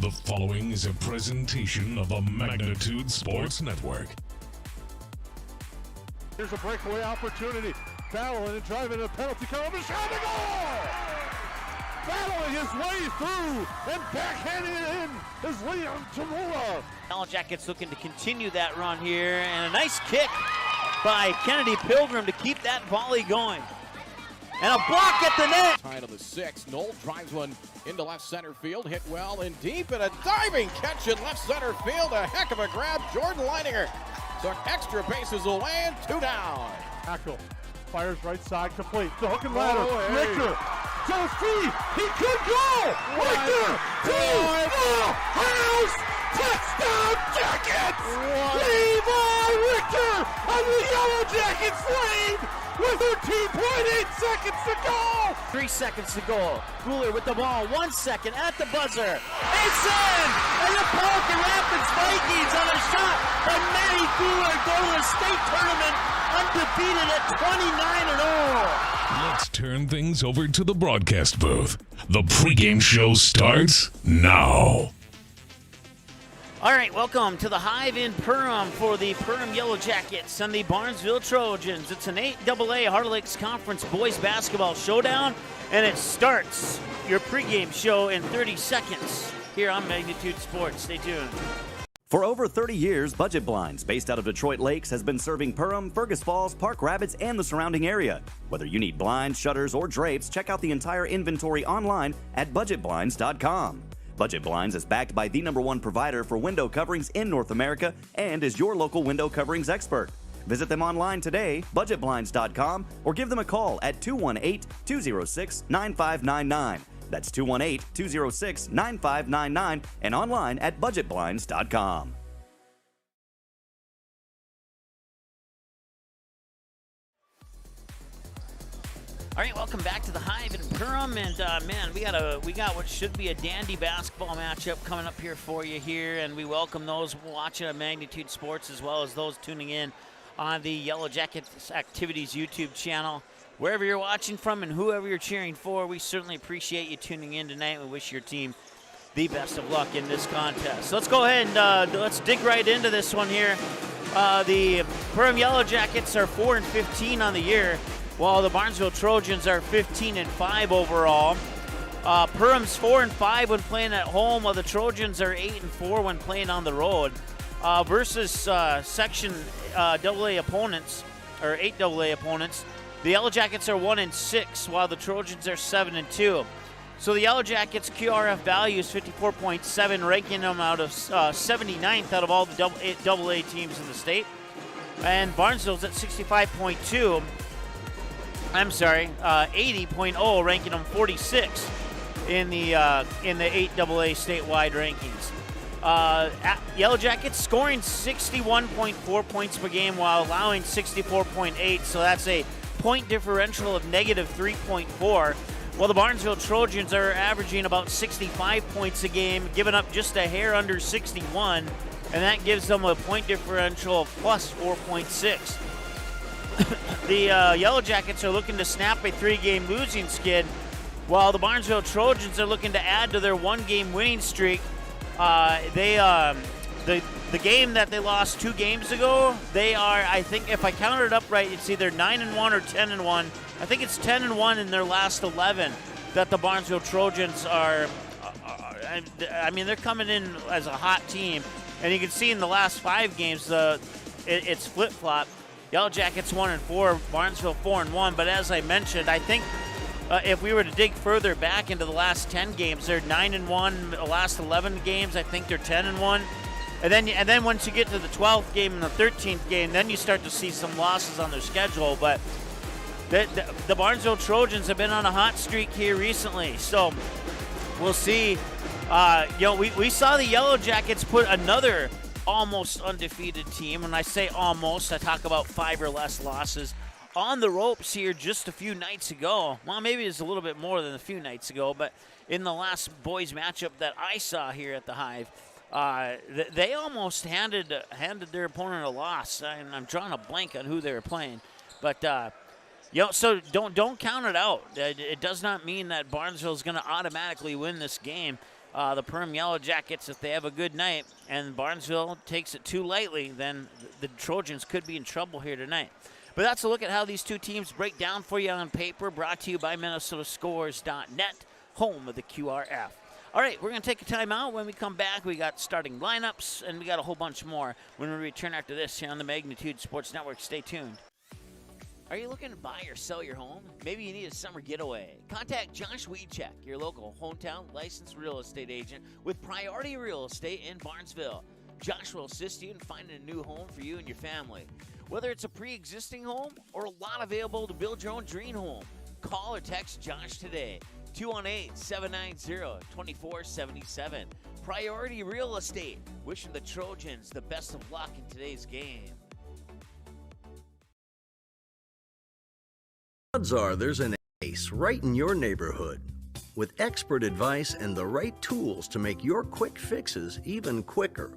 The following is a presentation of the Magnitude Sports Network. Here's a breakaway opportunity. Battling and driving a penalty kill. The shot and goal! Battling his way through and backhanding it in is Leon Tamura. Yellowjackets looking to continue that run here, and a nice kick by Kennedy Pilgrim to keep that volley going. And a block at the net. Tied on the 6th. Knoll drives one into left center field. Hit well and deep, and a diving catch in left center field. A heck of a grab. Jordan Leininger took extra bases away and 2 down. Tackle. Fires right side complete. The hook and ladder. Oh, hey. Richter goes free. He could go. Right there. To the house. Touchdown Jackets. Levi Richter on the Yellowjackets lead with 13.8 seconds to go. 3 seconds to go. Guler with the ball. 1 second at the buzzer. It's in! And the Pelican Rapids Vikings on a shot by Matty Guler go to the state tournament undefeated at 29-0. Let's turn things over to the broadcast booth. The pregame show starts now. All right, welcome to the Hive in Perham for the Perham Yellowjackets and the Barnesville Trojans. It's an 8AA Heart Lakes Conference boys basketball showdown, and it starts your pregame show in 30 seconds here on Magnitude Sports. Stay tuned. For over 30 years, Budget Blinds, based out of Detroit Lakes, has been serving Perham, Fergus Falls, Park Rapids, and the surrounding area. Whether you need blinds, shutters, or drapes, check out the entire inventory online at budgetblinds.com. Budget Blinds is backed by the #1 provider for window coverings in North America and is your local window coverings expert. Visit them online today, budgetblinds.com, or give them a call at 218-206-9599. That's 218-206-9599 and online at budgetblinds.com. All right, welcome back to the Hive in Perham, and man, we got what should be a dandy basketball matchup coming up here for you here, and we welcome those watching on Magnitude Sports as well as those tuning in on the Yellowjackets Activities YouTube channel. Wherever you're watching from and whoever you're cheering for, we certainly appreciate you tuning in tonight. We wish your team the best of luck in this contest. So let's go ahead and let's dig right into this one here. The Perham Yellowjackets are 4-15 on the year, while the Barnesville Trojans are 15-5 overall. Perham's 4-5 when playing at home, while the Trojans are 8-4 when playing on the road. Versus Section AA opponents, or 8AA opponents, the Yellowjackets are 1-6, while the Trojans are 7-2. So the Yellowjackets' QRF value is 54.7, ranking them out of 79th out of all the AA teams in the state. And Barnesville's at 65.2. 80.0, ranking them 46 in the 8AA statewide rankings. Yellowjackets scoring 61.4 points per game while allowing 64.8, so that's a point differential of negative 3.4. While the Barnesville Trojans are averaging about 65 points a game, giving up just a hair under 61, and that gives them a point differential of plus 4.6. The Yellowjackets are looking to snap a 3-game losing skid, while the Barnesville Trojans are looking to add to their 1-game winning streak. The game that they lost 2 games ago, they are, I think, if I counted it up right, it's either 9-1 or 10-1. I think it's 10-1 in their last 11 that the Barnesville Trojans are. I mean, they're coming in as a hot team, and you can see in the last 5 games, it's flip-flop. Yellowjackets 1-4, Barnesville 4-1. But as I mentioned, I think if we were to dig further back into the last 10 games, they're 9-1. The last 11 games, I think they're 10-1. And then once you get to the 12th game and the 13th game, then you start to see some losses on their schedule. But the Barnesville Trojans have been on a hot streak here recently, so we'll see. We saw the Yellowjackets put another almost undefeated team. When I say almost, I talk about 5 or less losses on the ropes here just a few nights ago. Well, maybe it's a little bit more than a few nights ago, but in the last boys matchup that I saw here at the Hive, they almost handed their opponent a loss. I'm drawing a blank on who they were playing, but so don't count it out. It does not mean that Barnesville is going to automatically win this game. the Perham Yellowjackets, if they have a good night and Barnesville takes it too lightly, then the Trojans could be in trouble here tonight. But that's a look at how these two teams break down for you on paper, brought to you by MinnesotaScores.net, home of the QRF. All right, we're going to take a timeout. When we come back, we got starting lineups, and we got a whole bunch more when we return after this here on the Magnitude Sports Network. Stay tuned. Are you looking to buy or sell your home? Maybe you need a summer getaway. Contact Josh Weedcheck, your local hometown licensed real estate agent with Priority Real Estate in Barnesville. Josh will assist you in finding a new home for you and your family. Whether it's a pre-existing home or a lot available to build your own dream home, call or text Josh today. 218-790-2477. Priority Real Estate. Wishing the Trojans the best of luck in today's game. Odds are there's an ace right in your neighborhood. With expert advice and the right tools to make your quick fixes even quicker.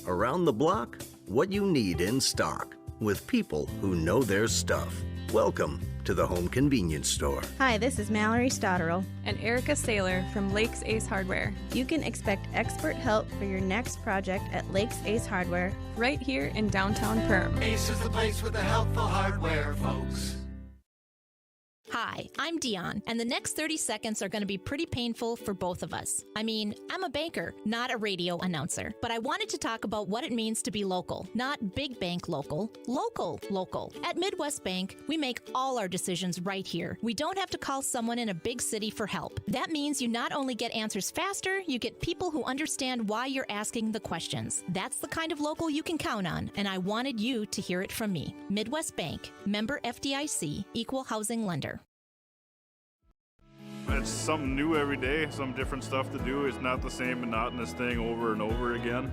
Around the block, what you need in stock. With people who know their stuff. Welcome to the Home Convenience Store. Hi, this is Mallory Stotterell and Erica Saylor from Lakes Ace Hardware. You can expect expert help for your next project at Lakes Ace Hardware, right here in downtown Perham. Ace is the place with the helpful hardware, folks. Hi, I'm Dion, and the next 30 seconds are going to be pretty painful for both of us. I mean, I'm a banker, not a radio announcer, but I wanted to talk about what it means to be local. Not big bank local, local. At Midwest Bank, we make all our decisions right here. We don't have to call someone in a big city for help. That means you not only get answers faster, you get people who understand why you're asking the questions. That's the kind of local you can count on, and I wanted you to hear it from me. Midwest Bank, member FDIC, equal housing lender. It's something new every day, some different stuff to do. It's not the same monotonous thing over and over again.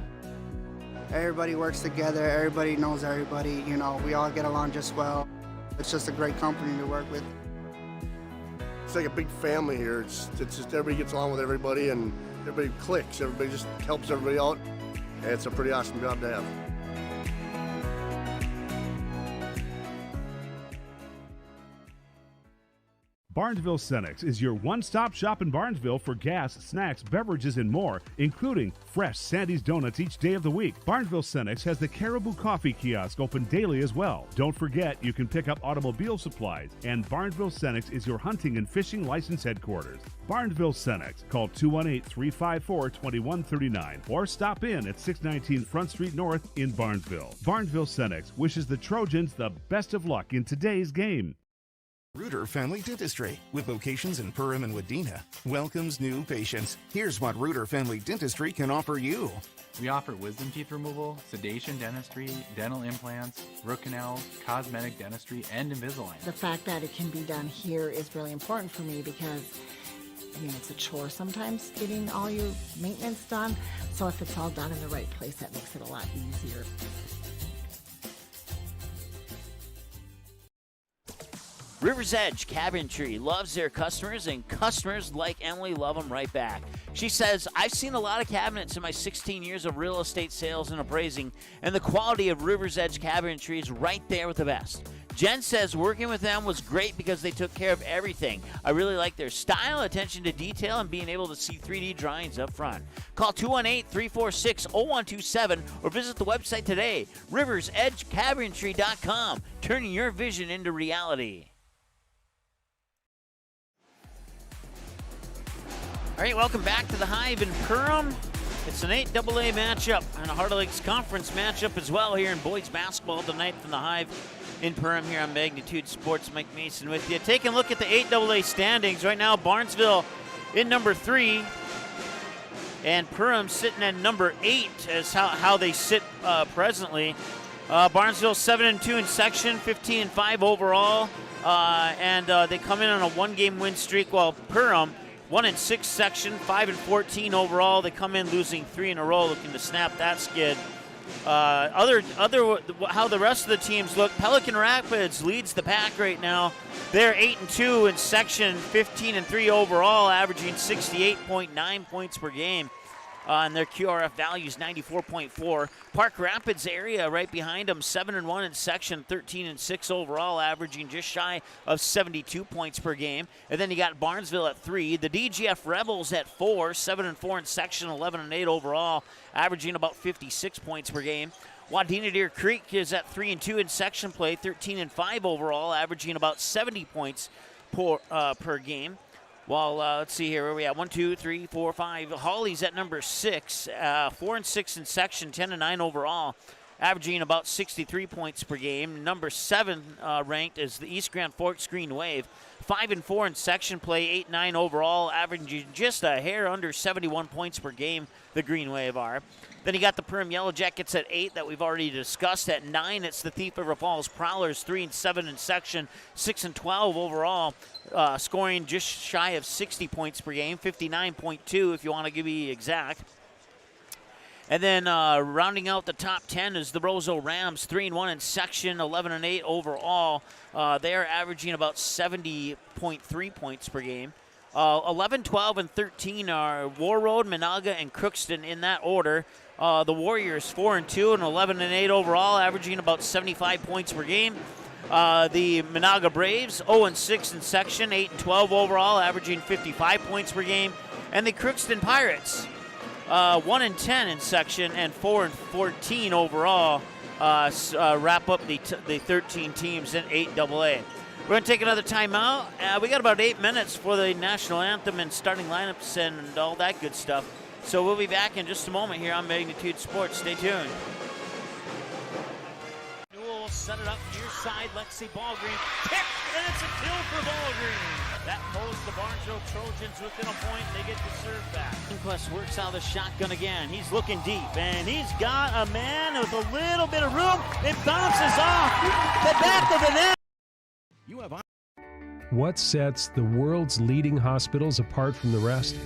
Everybody works together, everybody knows everybody, you know, we all get along just well. It's just a great company to work with. It's like a big family here. It's just everybody gets along with everybody and everybody clicks. Everybody just helps everybody out. And it's a pretty awesome job to have. Barnesville Cenex is your one-stop shop in Barnesville for gas, snacks, beverages, and more, including fresh Sandy's Donuts each day of the week. Barnesville Cenex has the Caribou Coffee Kiosk open daily as well. Don't forget, you can pick up automobile supplies, and Barnesville Cenex is your hunting and fishing license headquarters. Barnesville Cenex. Call 218-354-2139 or stop in at 619 Front Street North in Barnesville. Barnesville Cenex wishes the Trojans the best of luck in today's game. Reuter Family Dentistry, with locations in Perham and Wadena, welcomes new patients. Here's what Reuter Family Dentistry can offer you. We offer wisdom teeth removal, sedation dentistry, dental implants, root canals, cosmetic dentistry, and Invisalign. The fact that it can be done here is really important for me because, I mean, it's a chore sometimes getting all your maintenance done. So if it's all done in the right place, that makes it a lot easier. River's Edge Cabinetry loves their customers, and customers like Emily love them right back. She says, I've seen a lot of cabinets in my 16 years of real estate sales and appraising, and the quality of River's Edge Cabinetry is right there with the best. Jen says working with them was great because they took care of everything. I really like their style, attention to detail, and being able to see 3D drawings up front. Call 218-346-0127 or visit the website today, riversedgecabinetry.com, turning your vision into reality. All right, welcome back to the Hive in Perham. It's an 8AA matchup and a Heart of Lakes Conference matchup as well here in boys basketball tonight from the Hive in Perham here on Magnitude Sports. Mike Mason with you. Taking a look at the 8AA standings. Right now, Barnesville in number 3 and Perham sitting at number 8 as how they sit presently. Barnesville 7-2 in section, 15-5 overall, and they come in on a one-game win streak while Perham 1-6 section, 5-14 overall. They come in losing 3 in a row, looking to snap that skid. How the rest of the teams look. Pelican Rapids leads the pack right now. They're 8-2 in section, 15-3 overall, averaging 68.9 points per game. and their QRF value is 94.4. Park Rapids area right behind them, 7-1 in section, 13-6 overall, averaging just shy of 72 points per game. And then you got Barnesville at 3. The DGF Rebels at 4, 7-4 in section, 11-8 overall, averaging about 56 points per game. Wadena Deer Creek is at 3-2 in section play, 13-5 overall, averaging about 70 points per game. Well, let's see here. Where are we at? 1, 2, 3, 4, 5. Hawley's at number 6, 4-6 in section, 10-9 overall, averaging about 63 points per game. Number 7 ranked is the East Grand Forks Green Wave, 5-4 in section play, 8-9 overall, averaging just a hair under 71 points per game. The Green Wave are. Then you got the Perham Yellowjackets at 8 that we've already discussed. At 9, it's the Thief River Falls Prowlers, 3-7 in section, 6-12 overall, scoring just shy of 60 points per game, 59.2 if you want to be exact. And then rounding out the top 10 is the Roseau Rams, 3-1 in section, 11-8 overall. They are averaging about 70.3 points per game. 11, 12, and 13 are War Road, Monaga, and Crookston in that order. The Warriors 4-2 and 11-8 overall, averaging about 75 points per game. The Monaga Braves 0-6 in section, 8-12 overall, averaging 55 points per game. And the Crookston Pirates 1-10 in section and 4-14 overall, wrap up the 13 teams in 8AA. We're going to take another timeout. We got about 8 minutes for the national anthem and starting lineups and all that good stuff. So we'll be back in just a moment here on Magnitude Sports. Stay tuned. Newell will set it up near side. Lexi Ballgreen pick, and it's a kill for Ballgreen. That pulls the Barnesville Trojans within a point. They get the serve back. Inquest works out of the shotgun again. He's looking deep, and he's got a man with a little bit of room. It bounces off the back of the net. What sets the world's leading hospitals apart from the rest?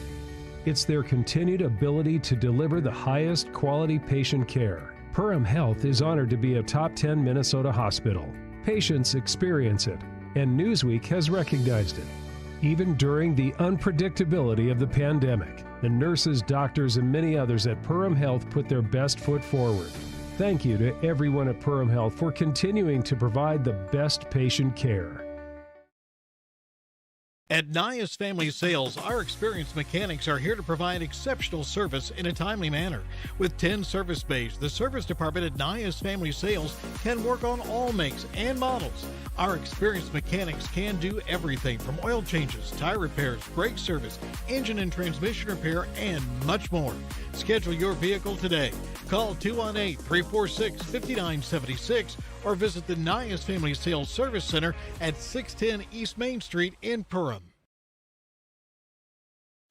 It's their continued ability to deliver the highest quality patient care. Perham Health is honored to be a top 10 Minnesota hospital. Patients experience it, and Newsweek has recognized it. Even during the unpredictability of the pandemic, the nurses, doctors, and many others at Perham Health put their best foot forward. Thank you to everyone at Perham Health for continuing to provide the best patient care. At Nias Family Sales, our experienced mechanics are here to provide exceptional service in a timely manner. With 10 service bays, the service department at Nias Family Sales can work on all makes and models. Our experienced mechanics can do everything from oil changes, tire repairs, brake service, engine and transmission repair, and much more. Schedule your vehicle today. Call 218-346-5976 or visit the Nias Family Sales Service Center at 610 East Main Street in Perham.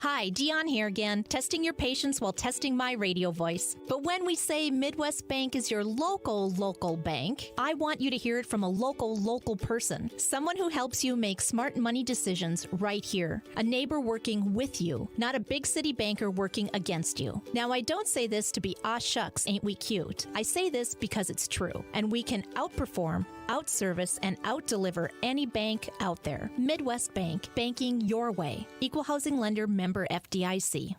Hi, Dion here again, testing your patience while testing my radio voice. But when we say Midwest Bank is your local bank, I want you to hear it from a local person. Someone who helps you make smart money decisions right here. A neighbor working with you, not a big city banker working against you. Now, I don't say this to be aw shucks, ain't we cute. I say this because it's true, and we can outperform, outservice, and outdeliver any bank out there. Midwest Bank, banking your way. Equal housing lender, member FDIC.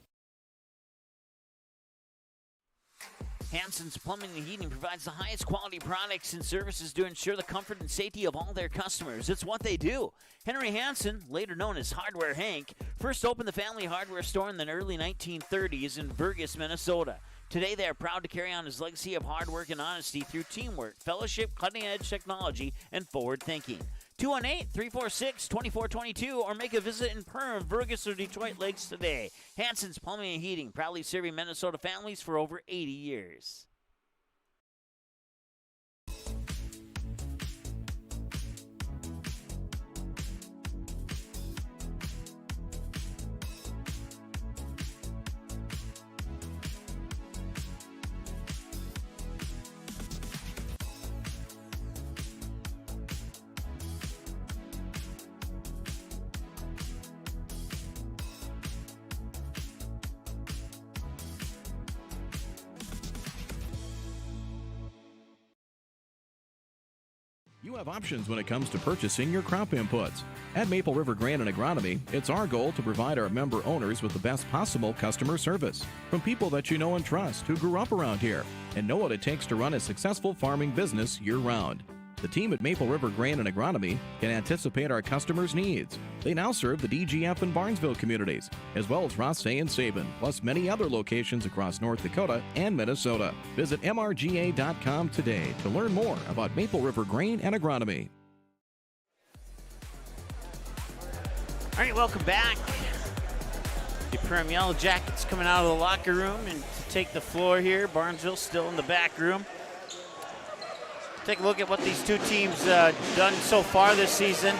Hansen's Plumbing and Heating provides the highest quality products and services to ensure the comfort and safety of all their customers. It's what they do. Henry Hansen, later known as Hardware Hank, first opened the family hardware store in the early 1930s in Burgess, Minnesota. Today, they are proud to carry on his legacy of hard work and honesty through teamwork, fellowship, cutting-edge technology, and forward thinking. 218-346-2422 or make a visit in Perham, Burgess, or Detroit Lakes today. Hansen's Plumbing and Heating, proudly serving Minnesota families for over 80 years. You have options when it comes to purchasing your crop inputs. At Maple River Grain and Agronomy, it's our goal to provide our member owners with the best possible customer service from people that you know and trust who grew up around here and know what it takes to run a successful farming business year-round. The team at Maple River Grain and Agronomy can anticipate our customers' needs. They now serve the DGF and Barnesville communities, as well as Rothsay and Sabin, plus many other locations across North Dakota and Minnesota. Visit mrga.com today to learn more about Maple River Grain and Agronomy. All right, welcome back. The Perham Yellowjackets coming out of the locker room and to take the floor here. Barnesville still in the back room. Take a look at what these two teams done so far this season.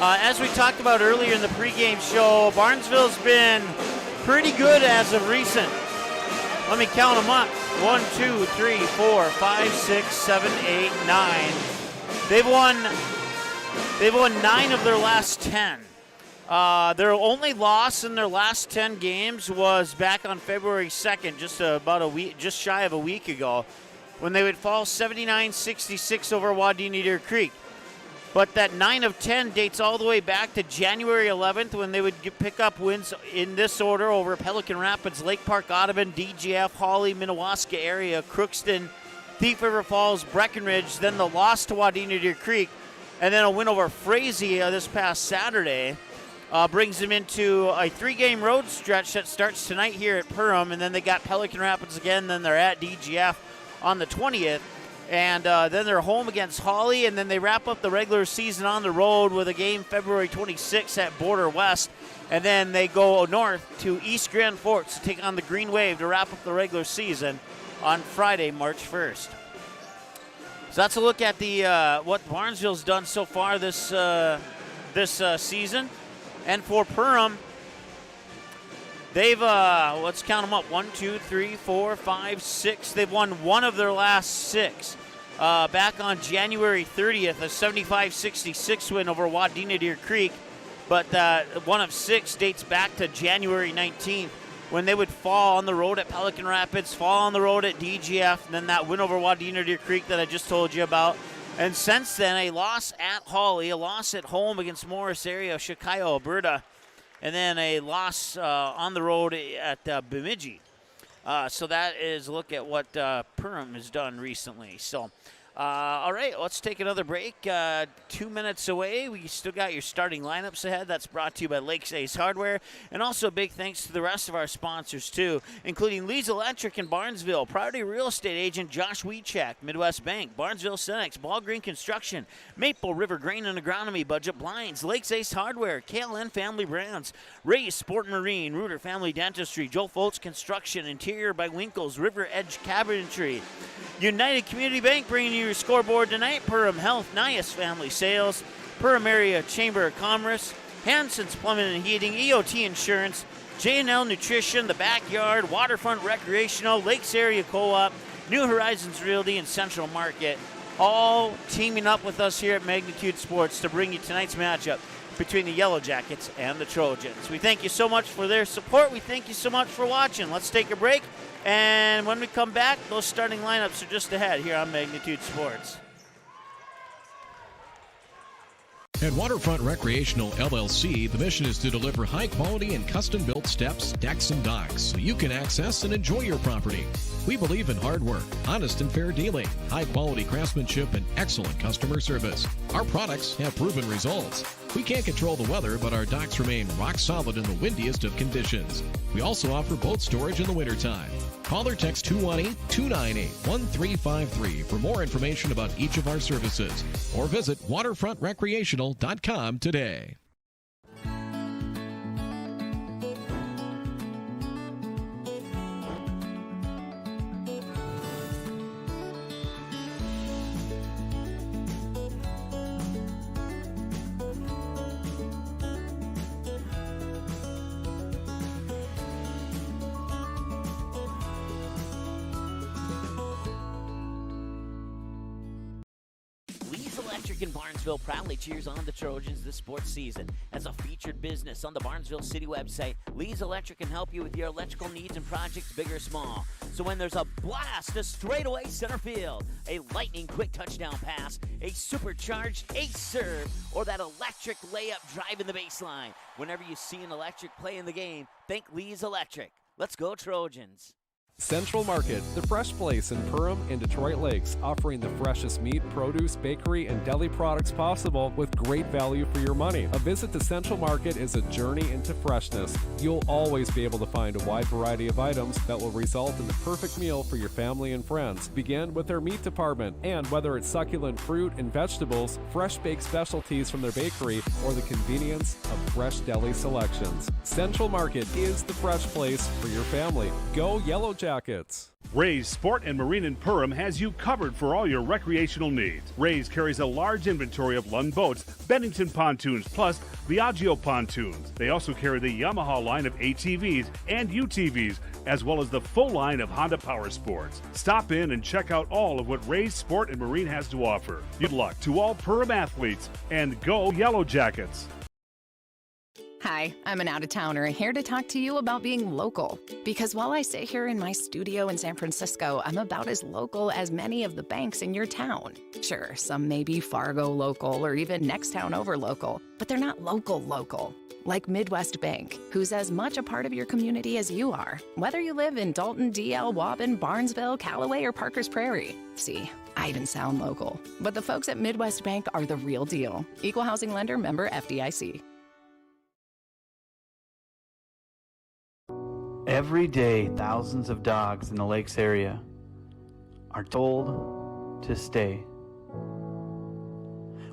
As we talked about earlier in the pregame show, Barnesville's been pretty good as of recent. Let me count them up. 1, 2, 3, 4, 5, 6, 7, 8, 9. They've won 9 of their last 10. Their only loss in their last 10 games was back on February 2nd, just shy of a week ago, when they would fall 79-66 over Wadena Deer Creek. But that 9 of 10 dates all the way back to January 11th, when they would pick up wins in this order over Pelican Rapids, Lake Park, Audubon, DGF, Hawley, Minnewaska area, Crookston, Thief River Falls, Breckenridge, then the loss to Wadena Deer Creek, and then a win over Frazee this past Saturday. Brings them into a 3-game road stretch that starts tonight here at Perham, and then they got Pelican Rapids again, then they're at DGF on the 20th, and then they're home against Hawley, and then they wrap up the regular season on the road with a game February 26th at Border West, and then they go north to East Grand Forks to take on the Green Wave to wrap up the regular season on Friday, March 1st. So that's a look at the what Barnesville's done so far this season. And for Perham, they've, let's count them up, 1, 2, 3, 4, 5, 6. They've won 1 of their last 6. Back on January 30th, a 75-66 win over Wadena Deer Creek. But 1 of 6 dates back to January 19th, when they would fall on the road at Pelican Rapids, fall on the road at DGF, and then that win over Wadena Deer Creek that I just told you about. And since then, a loss at Hawley, a loss at home against Morris area of Shakaya, Alberta, and then a loss on the road at Bemidji. So that is a look at what Perham has done recently. So, all right, let's take another break. 2 minutes away. We still got your starting lineups ahead. That's brought to you by Lakes Ace Hardware. And also a big thanks to the rest of our sponsors, too, including Lee's Electric in Barnesville, Priority Real Estate Agent Josh Wiechak, Midwest Bank, Barnesville Cenex, Ball Green Construction, Maple River Grain and Agronomy, Budget Blinds, Lakes Ace Hardware, KLN Family Brands, Ray's Sport Marine, Reuter Family Dentistry, Joe Foltz Construction, Interior by Winkles, River Edge Cabinetry, United Community Bank bringing you your scoreboard tonight, Perham Health, Nias Family Sales, Perham Area Chamber of Commerce, Hanson's Plumbing and Heating, EOT Insurance, J&L Nutrition, The Backyard, Waterfront Recreational, Lakes Area Co-op, New Horizons Realty, and Central Market, all teaming up with us here at Magnitude Sports to bring you tonight's matchup between the Yellowjackets and the Trojans. We thank you so much for their support. We thank you so much for watching. Let's take a break. And when we come back, those starting lineups are just ahead here on Magnitude Sports. At Waterfront Recreational LLC, the mission is to deliver high-quality and custom-built steps, decks, and docks so you can access and enjoy your property. We believe in hard work, honest and fair dealing, high-quality craftsmanship, and excellent customer service. Our products have proven results. We can't control the weather, but our docks remain rock solid in the windiest of conditions. We also offer boat storage in the wintertime. Call or text 218-298-1353 for more information about each of our services, or visit waterfrontrecreational.com today. Electric in Barnesville proudly cheers on the Trojans this sports season. As a featured business on the Barnesville City website, Lee's Electric can help you with your electrical needs and projects, big or small. So when there's a blast to straightaway center field, a lightning quick touchdown pass, a supercharged ace serve, or that electric layup drive in the baseline, whenever you see an electric play in the game, think Lee's Electric. Let's go Trojans. Central Market, the fresh place in Perham and Detroit Lakes, offering the freshest meat, produce, bakery, and deli products possible with great value for your money. A visit to Central Market is a journey into freshness. You'll always be able to find a wide variety of items that will result in the perfect meal for your family and friends. Begin with their meat department, and whether it's succulent fruit and vegetables, fresh baked specialties from their bakery, or the convenience of fresh deli selections, Central Market is the fresh place for your family. Go Yellowjackets! Ray's Sport and Marine in Perham has you covered for all your recreational needs. Ray's carries a large inventory of Lund boats, Bennington pontoons, plus Viaggio pontoons. They also carry the Yamaha line of ATVs and UTVs, as well as the full line of Honda Power Sports. Stop in and check out all of what Ray's Sport and Marine has to offer. Good luck to all Perham athletes, and go Yellowjackets! Hi, I'm an out-of-towner here to talk to you about being local. Because while I sit here in my studio in San Francisco, I'm about as local as many of the banks in your town. Sure, some may be Fargo local or even next town over local, but they're not local. Like Midwest Bank, who's as much a part of your community as you are, whether you live in Dalton, DL, Waubun, Barnesville, Callaway, or Parkers Prairie. See, I even sound local. But the folks at Midwest Bank are the real deal. Equal housing lender, member FDIC. Every day, thousands of dogs in the lakes area are told to stay.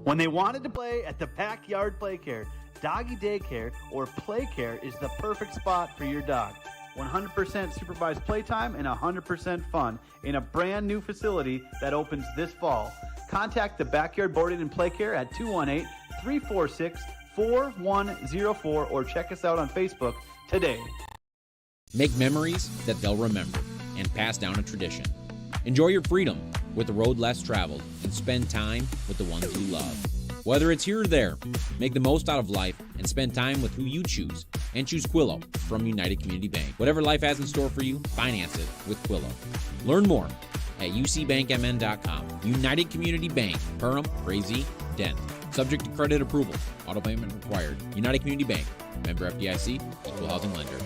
When they wanted to play at the Backyard Play Care, Doggy Daycare, or Play Care is the perfect spot for your dog. 100% supervised playtime and 100% fun in a brand new facility that opens this fall. Contact the Backyard Boarding and Play Care at 218-346-4104 or check us out on Facebook today. Make memories that they'll remember and pass down a tradition. Enjoy your freedom with the road less traveled and spend time with the ones you love. Whether it's here or there, make the most out of life and spend time with who you choose. And choose Quillo from United Community Bank. Whatever life has in store for you, finance it with Quillo. Learn more at ucbankmn.com. United Community Bank, Perham, Frazee, Dent. Subject to credit approval. Auto payment required. United Community Bank. Member FDIC. Equal housing lender.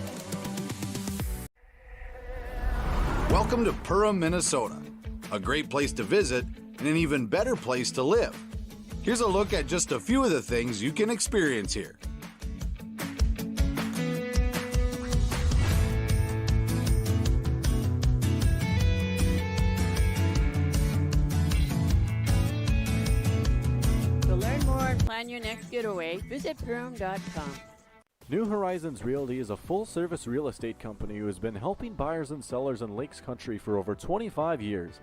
Welcome to Perham, Minnesota, a great place to visit and an even better place to live. Here's a look at just a few of the things you can experience here. To learn more and plan your next getaway, visit Perham.com. New Horizons Realty is a full-service real estate company who has been helping buyers and sellers in Lakes Country for over 25 years.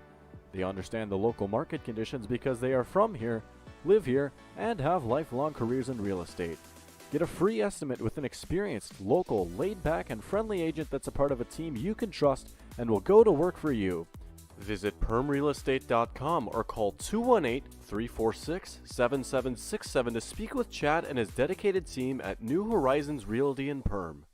They understand the local market conditions because they are from here, live here, and have lifelong careers in real estate. Get a free estimate with an experienced, local, laid-back, and friendly agent that's a part of a team you can trust and will go to work for you. Visit permrealestate.com or call 218-346-7767 to speak with Chad and his dedicated team at New Horizons Realty in Perm.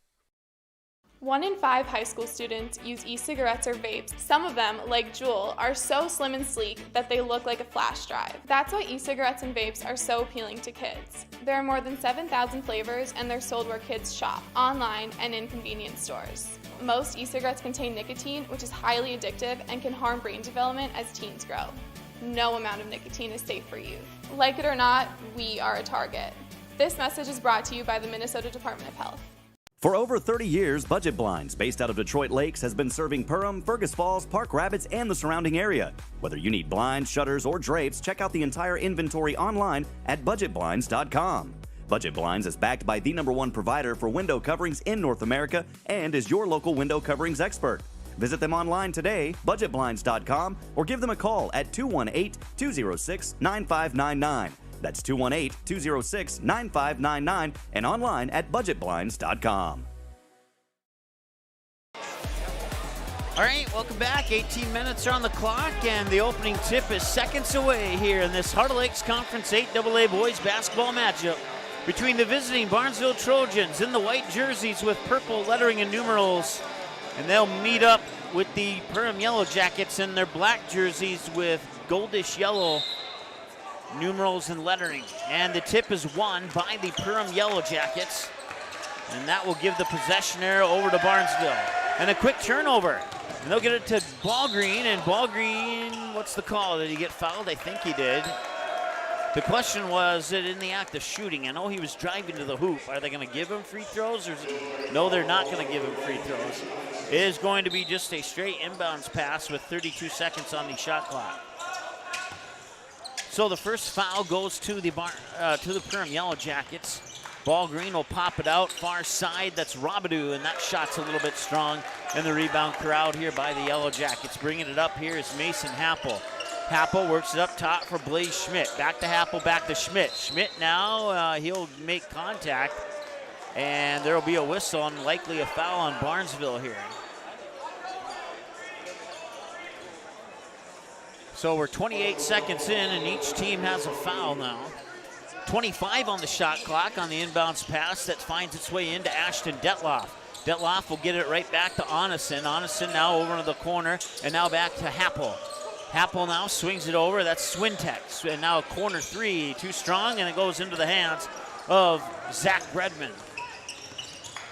1 in 5 high school students use e-cigarettes or vapes. Some of them, like Juul, are so slim and sleek that they look like a flash drive. That's why e-cigarettes and vapes are so appealing to kids. There are more than 7,000 flavors and they're sold where kids shop, online and in convenience stores. Most e-cigarettes contain nicotine, which is highly addictive and can harm brain development as teens grow. No amount of nicotine is safe for youth. Like it or not, we are a target. This message is brought to you by the Minnesota Department of Health. For over 30 years, Budget Blinds, based out of Detroit Lakes, has been serving Perham, Fergus Falls, Park Rapids, and the surrounding area. Whether you need blinds, shutters, or drapes, check out the entire inventory online at budgetblinds.com. Budget Blinds is backed by the #1 provider for window coverings in North America and is your local window coverings expert. Visit them online today, budgetblinds.com, or give them a call at 218-206-9599. That's 218-206-9599 and online at budgetblinds.com. All right, welcome back. 18 minutes are on the clock, and the opening tip is seconds away here in this Heart of Lakes Conference 8AA boys basketball matchup between the visiting Barnesville Trojans in the white jerseys with purple lettering and numerals, and they'll meet up with the Perham Yellowjackets in their black jerseys with goldish yellow numerals and lettering. And the tip is won by the Perham Yellowjackets, and that will give the possession arrow over to Barnesville. And a quick turnover. And they'll get it to Ballgreen, and Ballgreen, what's the call? Did he get fouled? I think he did. The question was, it in the act of shooting? I know he was driving to the hoop. Are they going to give him free throws? Or no, they're not going to give him free throws. It is going to be just a straight inbounds pass with 32 seconds on the shot clock. So the first foul goes to the Perham Yellowjackets. Ballgreen will pop it out far side. That's Robidoux, and that shot's a little bit strong. And the rebound corralled here by the Yellowjackets. Bringing it up here is Mason Happel. Happel works it up top for Blaze Schmidt. Back to Happel, back to Schmidt. Schmidt now, he'll make contact, and there will be a whistle and likely a foul on Barnesville here. So we're 28 seconds in, and each team has a foul now. 25 on the shot clock on the inbounds pass that finds its way into Ashton Detloff. Detloff will get it right back to Onison. Onison now over to the corner, and now back to Happel. Happel now swings it over. That's Swintek. And now a corner three, too strong, and it goes into the hands of Zach Bredman.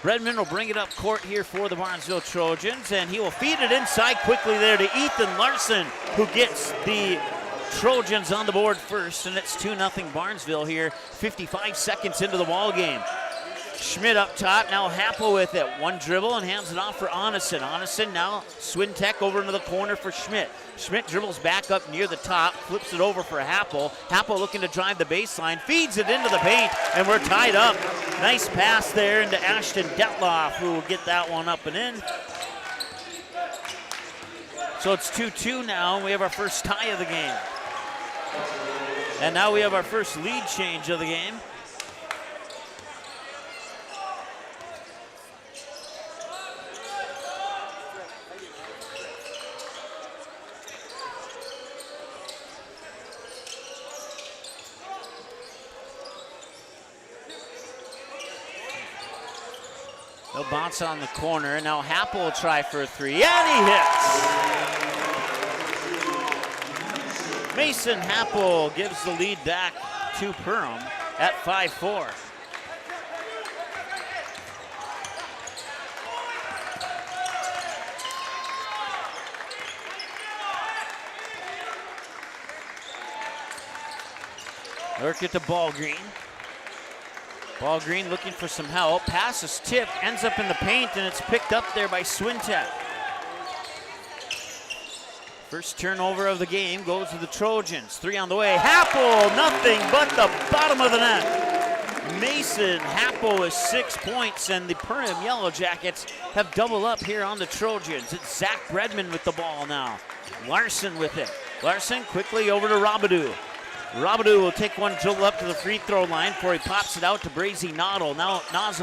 Bredman will bring it up court here for the Barnesville Trojans, and he will feed it inside quickly there to Ethan Larson, who gets the Trojans on the board first, and it's 2-0 Barnesville here, 55 seconds into the ball game. Schmidt up top, now Happel with it. One dribble and hands it off for Onison. Onison now Swintek over into the corner for Schmidt. Schmidt dribbles back up near the top, flips it over for Happel. Happel looking to drive the baseline, feeds it into the paint, and we're tied up. Nice pass there into Ashton Detloff, who will get that one up and in. So it's 2-2 now, and we have our first tie of the game. And now we have our first lead change of the game. They'll bounce on the corner. Now Happel will try for a three, and he hits. Mason Happel gives the lead back to Perham at 5-4. Work it to Ballgreen. Ballgreen looking for some help. Pass is tipped, ends up in the paint, and it's picked up there by Swintek. First turnover of the game goes to the Trojans. Three on the way. Happel, nothing but the bottom of the net. Mason Happel with 6 points, and the Perham Yellowjackets have double up here on the Trojans. It's Zach Bredman with the ball now. Larson with it. Larson quickly over to Robidoux. Robidoux will take one dribble up to the free throw line before he pops it out to Brazy Nozzle.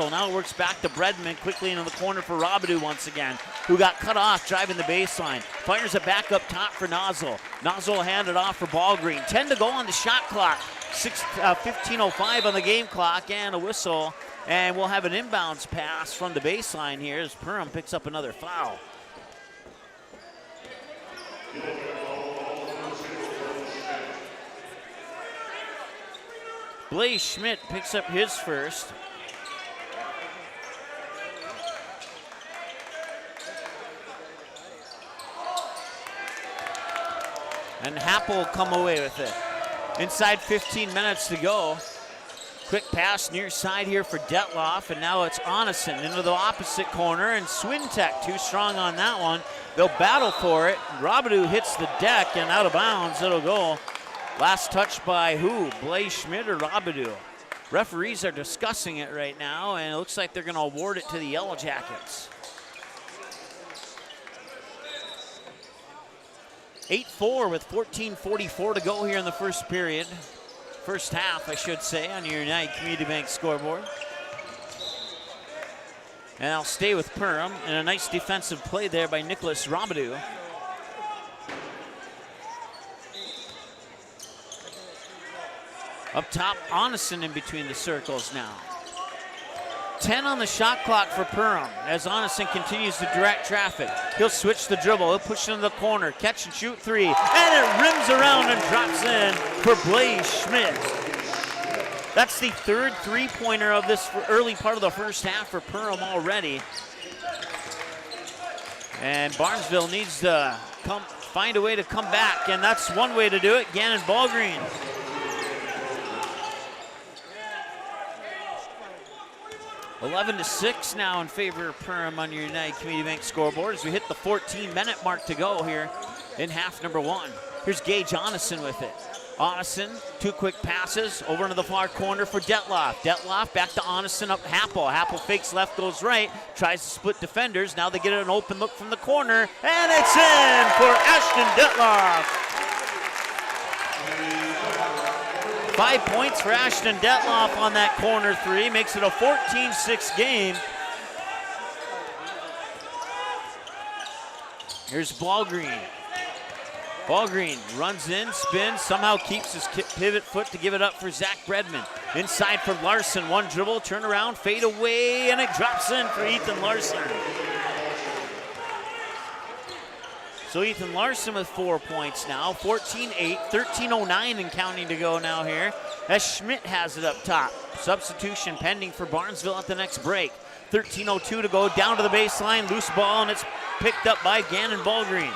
Now works back to Bredman quickly into the corner for Robidoux once again, who got cut off driving the baseline. Fires it back up top for Nozzle. Nozzle handed off for Ballgreen. 10 to go on the shot clock. 15:05 on the game clock, and a whistle. And we'll have an inbounds pass from the baseline here as Perham picks up another foul. Blaze Schmidt picks up his first. And Happel will come away with it. Inside 15 minutes to go. Quick pass near side here for Detloff, and now it's Onison into the opposite corner, and Swintek too strong on that one. They'll battle for it. Robidoux hits the deck, and out of bounds it'll go. Last touch by who? Blaze Schmidt or Robidoux? Referees are discussing it right now, and it looks like they're going to award it to the Yellowjackets. 8-4 with 14:44 to go here in the first period. First half, I should say, on your United Community Bank scoreboard. And I'll stay with Perham, and a nice defensive play there by Nicholas Robidoux. Up top, Onison in between the circles now. 10 on the shot clock for Perham as Onison continues to direct traffic. He'll switch the dribble, he'll push it into the corner, catch and shoot three, and it rims around and drops in for Blaze Schmidt. That's the third three-pointer of this early part of the first half for Perham already. And Barnesville needs to find a way to come back, and that's one way to do it. Gannon Ballgreen. (11-6) now in favor of Perham on your United Community Bank scoreboard as we hit the 14-minute mark to go here in half number one. Here's Gage Onison with it. Onison, two quick passes over into the far corner for Detloff. Detloff back to Onison up Happel. Happel fakes left, goes right, tries to split defenders. Now they get an open look from the corner, and it's in for Ashton Detloff. 5 points for Ashton Detloff on that corner three, makes it a 14-6 game. Here's Ballgreen. Ballgreen runs in, spins, somehow keeps his pivot foot to give it up for Zach Bredman. Inside for Larson, one dribble, turn around, fade away, and it drops in for Ethan Larson. So Ethan Larson with 4 points now, 14-8, 13:09 and counting to go now here, as Schmidt has it up top. Substitution pending for Barnesville at the next break. 13:02 to go, down to the baseline, loose ball, and it's picked up by Gannon Ballgreen.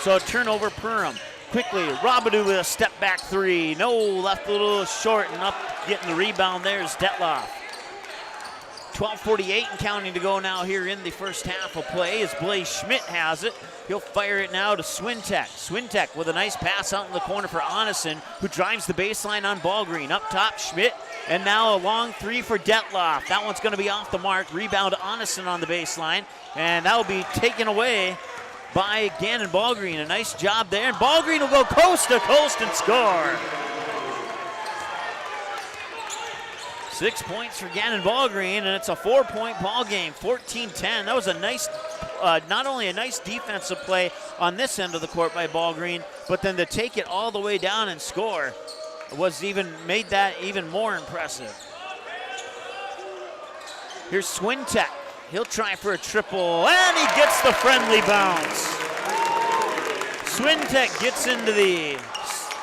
So a turnover Perham. Quickly, Robidoux with a step back three. No, left a little short, and up getting the rebound there is Detloff. 12:48 and counting to go now here in the first half of play as Blaze Schmidt has it. He'll fire it now to Swintek. Swintek with a nice pass out in the corner for Onison, who drives the baseline on Ballgreen. Up top, Schmidt, and now a long three for Detloff. That one's going to be off the mark. Rebound to Onison on the baseline, and that will be taken away by Gannon Ballgreen. A nice job there, and Ballgreen will go coast to coast and score. 6 points for Gannon Ballgreen, and it's a 4-point ball game, 14-10. That was a nice, not only a nice defensive play on this end of the court by Ballgreen, but then to take it all the way down and score made that even more impressive. Here's Swintek. He'll try for a triple, and he gets the friendly bounce. Swintek gets into the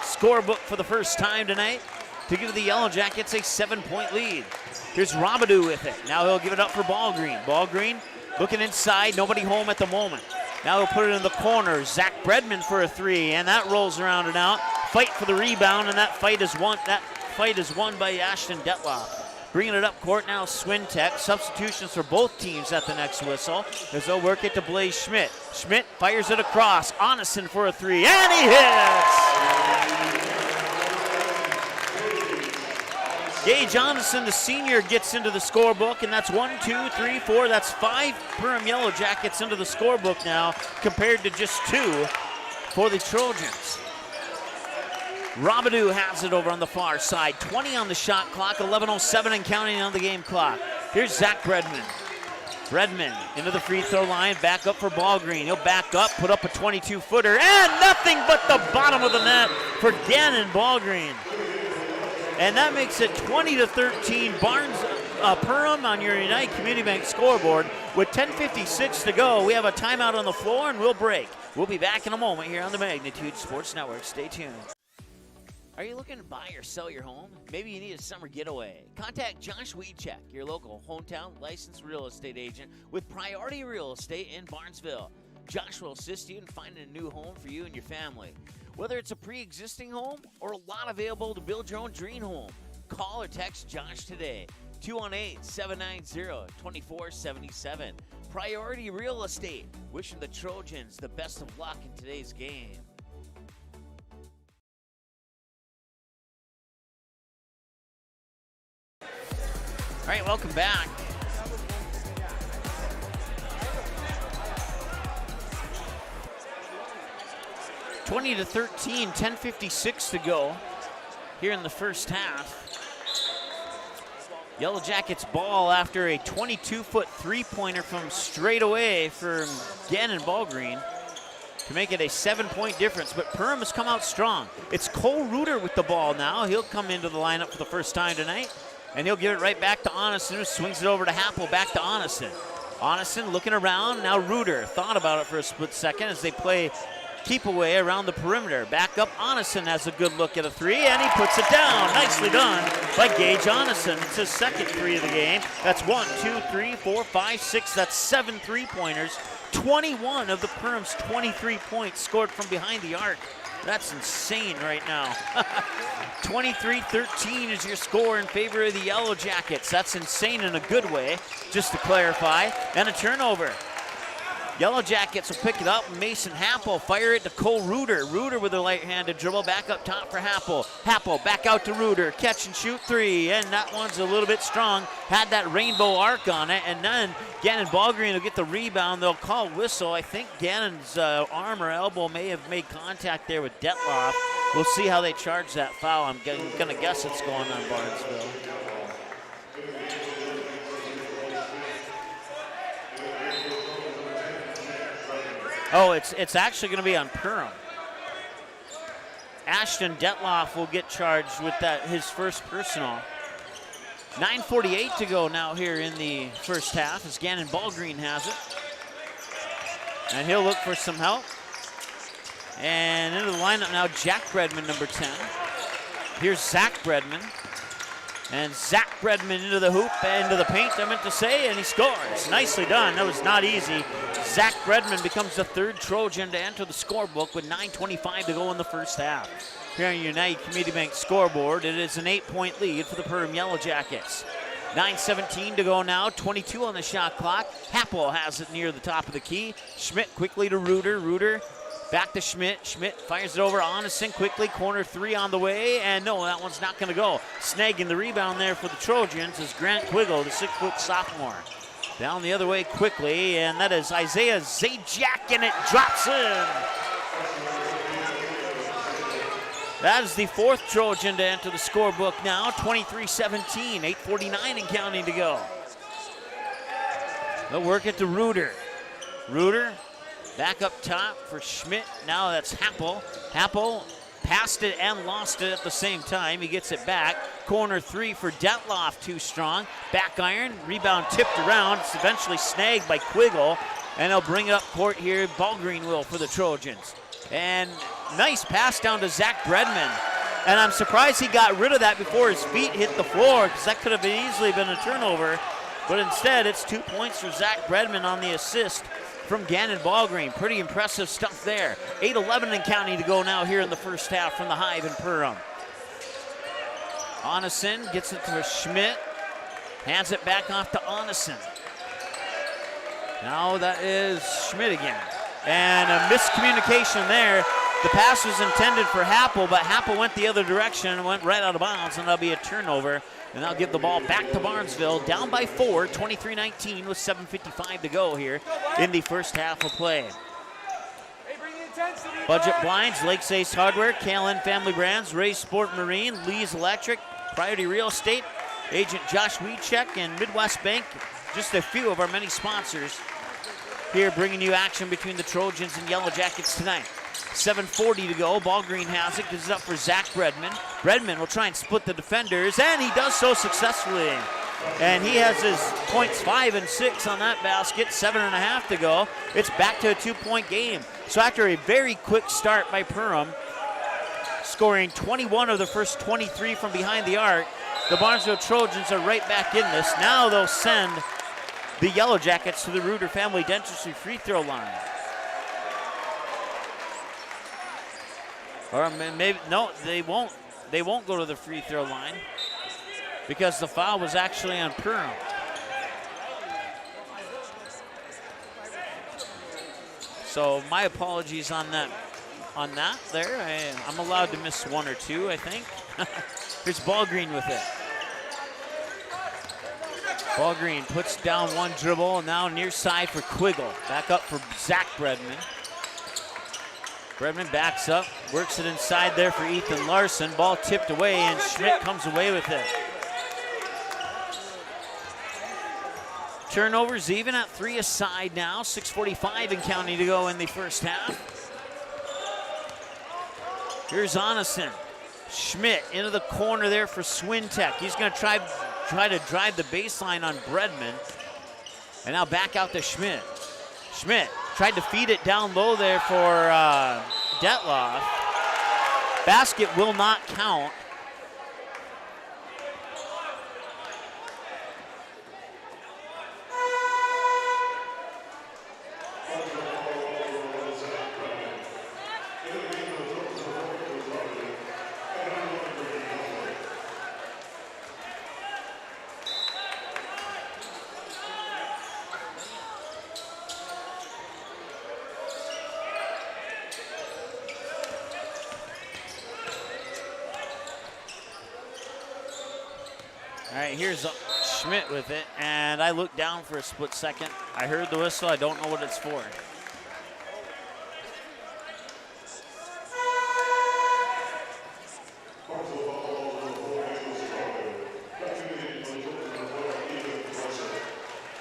scorebook for the first time tonight to give the Yellowjackets a 7-point lead. Here's Robidoux with it. Now he'll give it up for Ballgreen. Ballgreen looking inside, nobody home at the moment. Now he'll put it in the corner. Zach Bredman for a three, and that rolls around and out. Fight for the rebound, and that fight is won by Ashton Detloff. Bringing it up court now, Swintek. Substitutions for both teams at the next whistle as they'll work it to Blaze Schmidt. Schmidt fires it across. Onison for a three, and he hits! Gage Onison, the senior, gets into the scorebook, and that's 1, 2, 3, 4. That's 5 Perham Yellowjackets into the scorebook now, compared to just 2 for the Trojans. Robidoux has it over on the far side. 20 on the shot clock, 11:07 and counting on the game clock. Here's Zach Bredman. Bredman into the free throw line, back up for Ballgreen. He'll back up, put up a 22-footer, and nothing but the bottom of the net for Gannon Ballgreen. And that makes it 20-13 Perham on your United Community Bank scoreboard. With 10:56 to go, we have a timeout on the floor, and we'll break. We'll be back in a moment here on the Magnitude Sports Network. Stay tuned. Are you looking to buy or sell your home? Maybe you need a summer getaway. Contact Josh Weedcheck, your local hometown licensed real estate agent with Priority Real Estate in Barnesville. Josh will assist you in finding a new home for you and your family. Whether it's a pre-existing home or a lot available to build your own dream home, call or text Josh today, 218-790-2477. Priority Real Estate, wishing the Trojans the best of luck in today's game. All right, welcome back. (20-13), 10:56 to go here in the first half. Yellowjackets ball after a 22-foot three-pointer from straight away from Gannon Ballgreen to make it a 7-point difference, but Perham has come out strong. It's Cole Reuter with the ball now. He'll come into the lineup for the first time tonight, and he'll give it right back to Onison, who swings it over to Happel, back to Onison. Onison looking around, now Reuter thought about it for a split second as they play keep away around the perimeter. Back up, Onison has a good look at a three, and he puts it down. Nicely done by Gage Onison. It's his second three of the game. That's 1, 2, 3, 4, 5, 6. That's 7 3-pointers. 21 of the Perham's 23 points scored from behind the arc. That's insane right now. 23-13 is your score in favor of the Yellowjackets. That's insane in a good way, just to clarify. And a turnover. Yellowjackets will pick it up. Mason Happel fire it to Cole Reuter. Reuter with a right-handed dribble back up top for Happel. Happel back out to Reuter. Catch and shoot three, and that one's a little bit strong. Had that rainbow arc on it, and then Gannon Ballgreen will get the rebound. They'll call whistle. I think Gannon's arm or elbow may have made contact there with Detloff. We'll see how they charge that foul. I'm going to guess it's going on Barnesville. Oh, it's actually going to be on Perham. Ashton Detloff will get charged with that, his first personal. 9:48 to go now here in the first half as Gannon Ballgreen has it. And he'll look for some help. And into the lineup now, Jack Bredman, number 10. Here's Zach Bredman. And Zach Bredman into the hoop, into the paint, I meant to say, and he scores. Nicely done. That was not easy. Zach Bredman becomes the third Trojan to enter the scorebook with 9:25 to go in the first half. Here on United Community Bank scoreboard, it is an 8-point lead for the Perham Yellowjackets. 9:17 to go now, 22 on the shot clock. Happel has it near the top of the key. Schmidt quickly to Reuter. Reuter back to Schmidt. Schmidt fires it over. Onison quickly. Corner three on the way. And no, that one's not going to go. Snagging the rebound there for the Trojans is Grant Quiggle, the 6-foot sophomore. Down the other way quickly, and that is Isaiah Zajac, and it drops in. That is the fourth Trojan to enter the scorebook now. 23-17, 8:49 and counting to go. They'll work it to Reuter. Reuter back up top for Schmidt. Now that's Happel. Happel passed it and lost it at the same time. He gets it back. Corner three for Detloff, too strong. Back iron, rebound tipped around. It's eventually snagged by Quiggle, and they'll bring it up court here. Ballgreen will for the Trojans. And nice pass down to Zach Bredman. And I'm surprised he got rid of that before his feet hit the floor, because that could have easily been a turnover. But instead, it's 2 points for Zach Bredman on the assist from Gannon Ballgreen. Pretty impressive stuff there. 8:11 and counting to go now here in the first half from the Hive in Perham. Onison gets it to Schmidt. Hands it back off to Onison. Now that is Schmidt again. And a miscommunication there. The pass was intended for Happel, but Happel went the other direction and went right out of bounds, and that'll be a turnover. And they'll give the ball back to Barnesville, down by 4, 23-19 with 7:55 to go here in the first half of play. Budget blinds, Lakes Ace Hardware, KLN Family Brands, Ray's Sport Marine, Lee's Electric, Priority Real Estate, Agent Josh Wiechek, and Midwest Bank. Just a few of our many sponsors here bringing you action between the Trojans and Yellowjackets tonight. 7:40 to go. Ballgreen has it, gives it up for Zach Bredman. Bredman will try and split the defenders, and he does so successfully. And he has his points 5 and 6 on that basket, 7.5 to go. It's back to a 2-point game. So after a very quick start by Perham, scoring 21 of the first 23 from behind the arc, the Barnesville Trojans are right back in this. Now they'll send the Yellowjackets to the Reuter Family Dentistry free throw line. Or maybe, no, they won't. They won't go to the free throw line because the foul was actually on Perham. So my apologies on that. There, I'm allowed to miss one or two, I think. Here's Ballgreen with it. Ballgreen puts down one dribble, and now near side for Quiggle. Back up for Zach Bredman. Bredman backs up, works it inside there for Ethan Larson. Ball tipped away, and Schmidt comes away with it. Turnovers even at 3 aside now. 6:45 and counting to go in the first half. Here's Onison. Schmidt into the corner there for Swintek. He's going to try to drive the baseline on Bredman. And now back out to Schmidt. Schmidt tried to feed it down low there for Detloff. Basket will not count. All right, here's Schmidt with it, and I looked down for a split second. I heard the whistle. I don't know what it's for.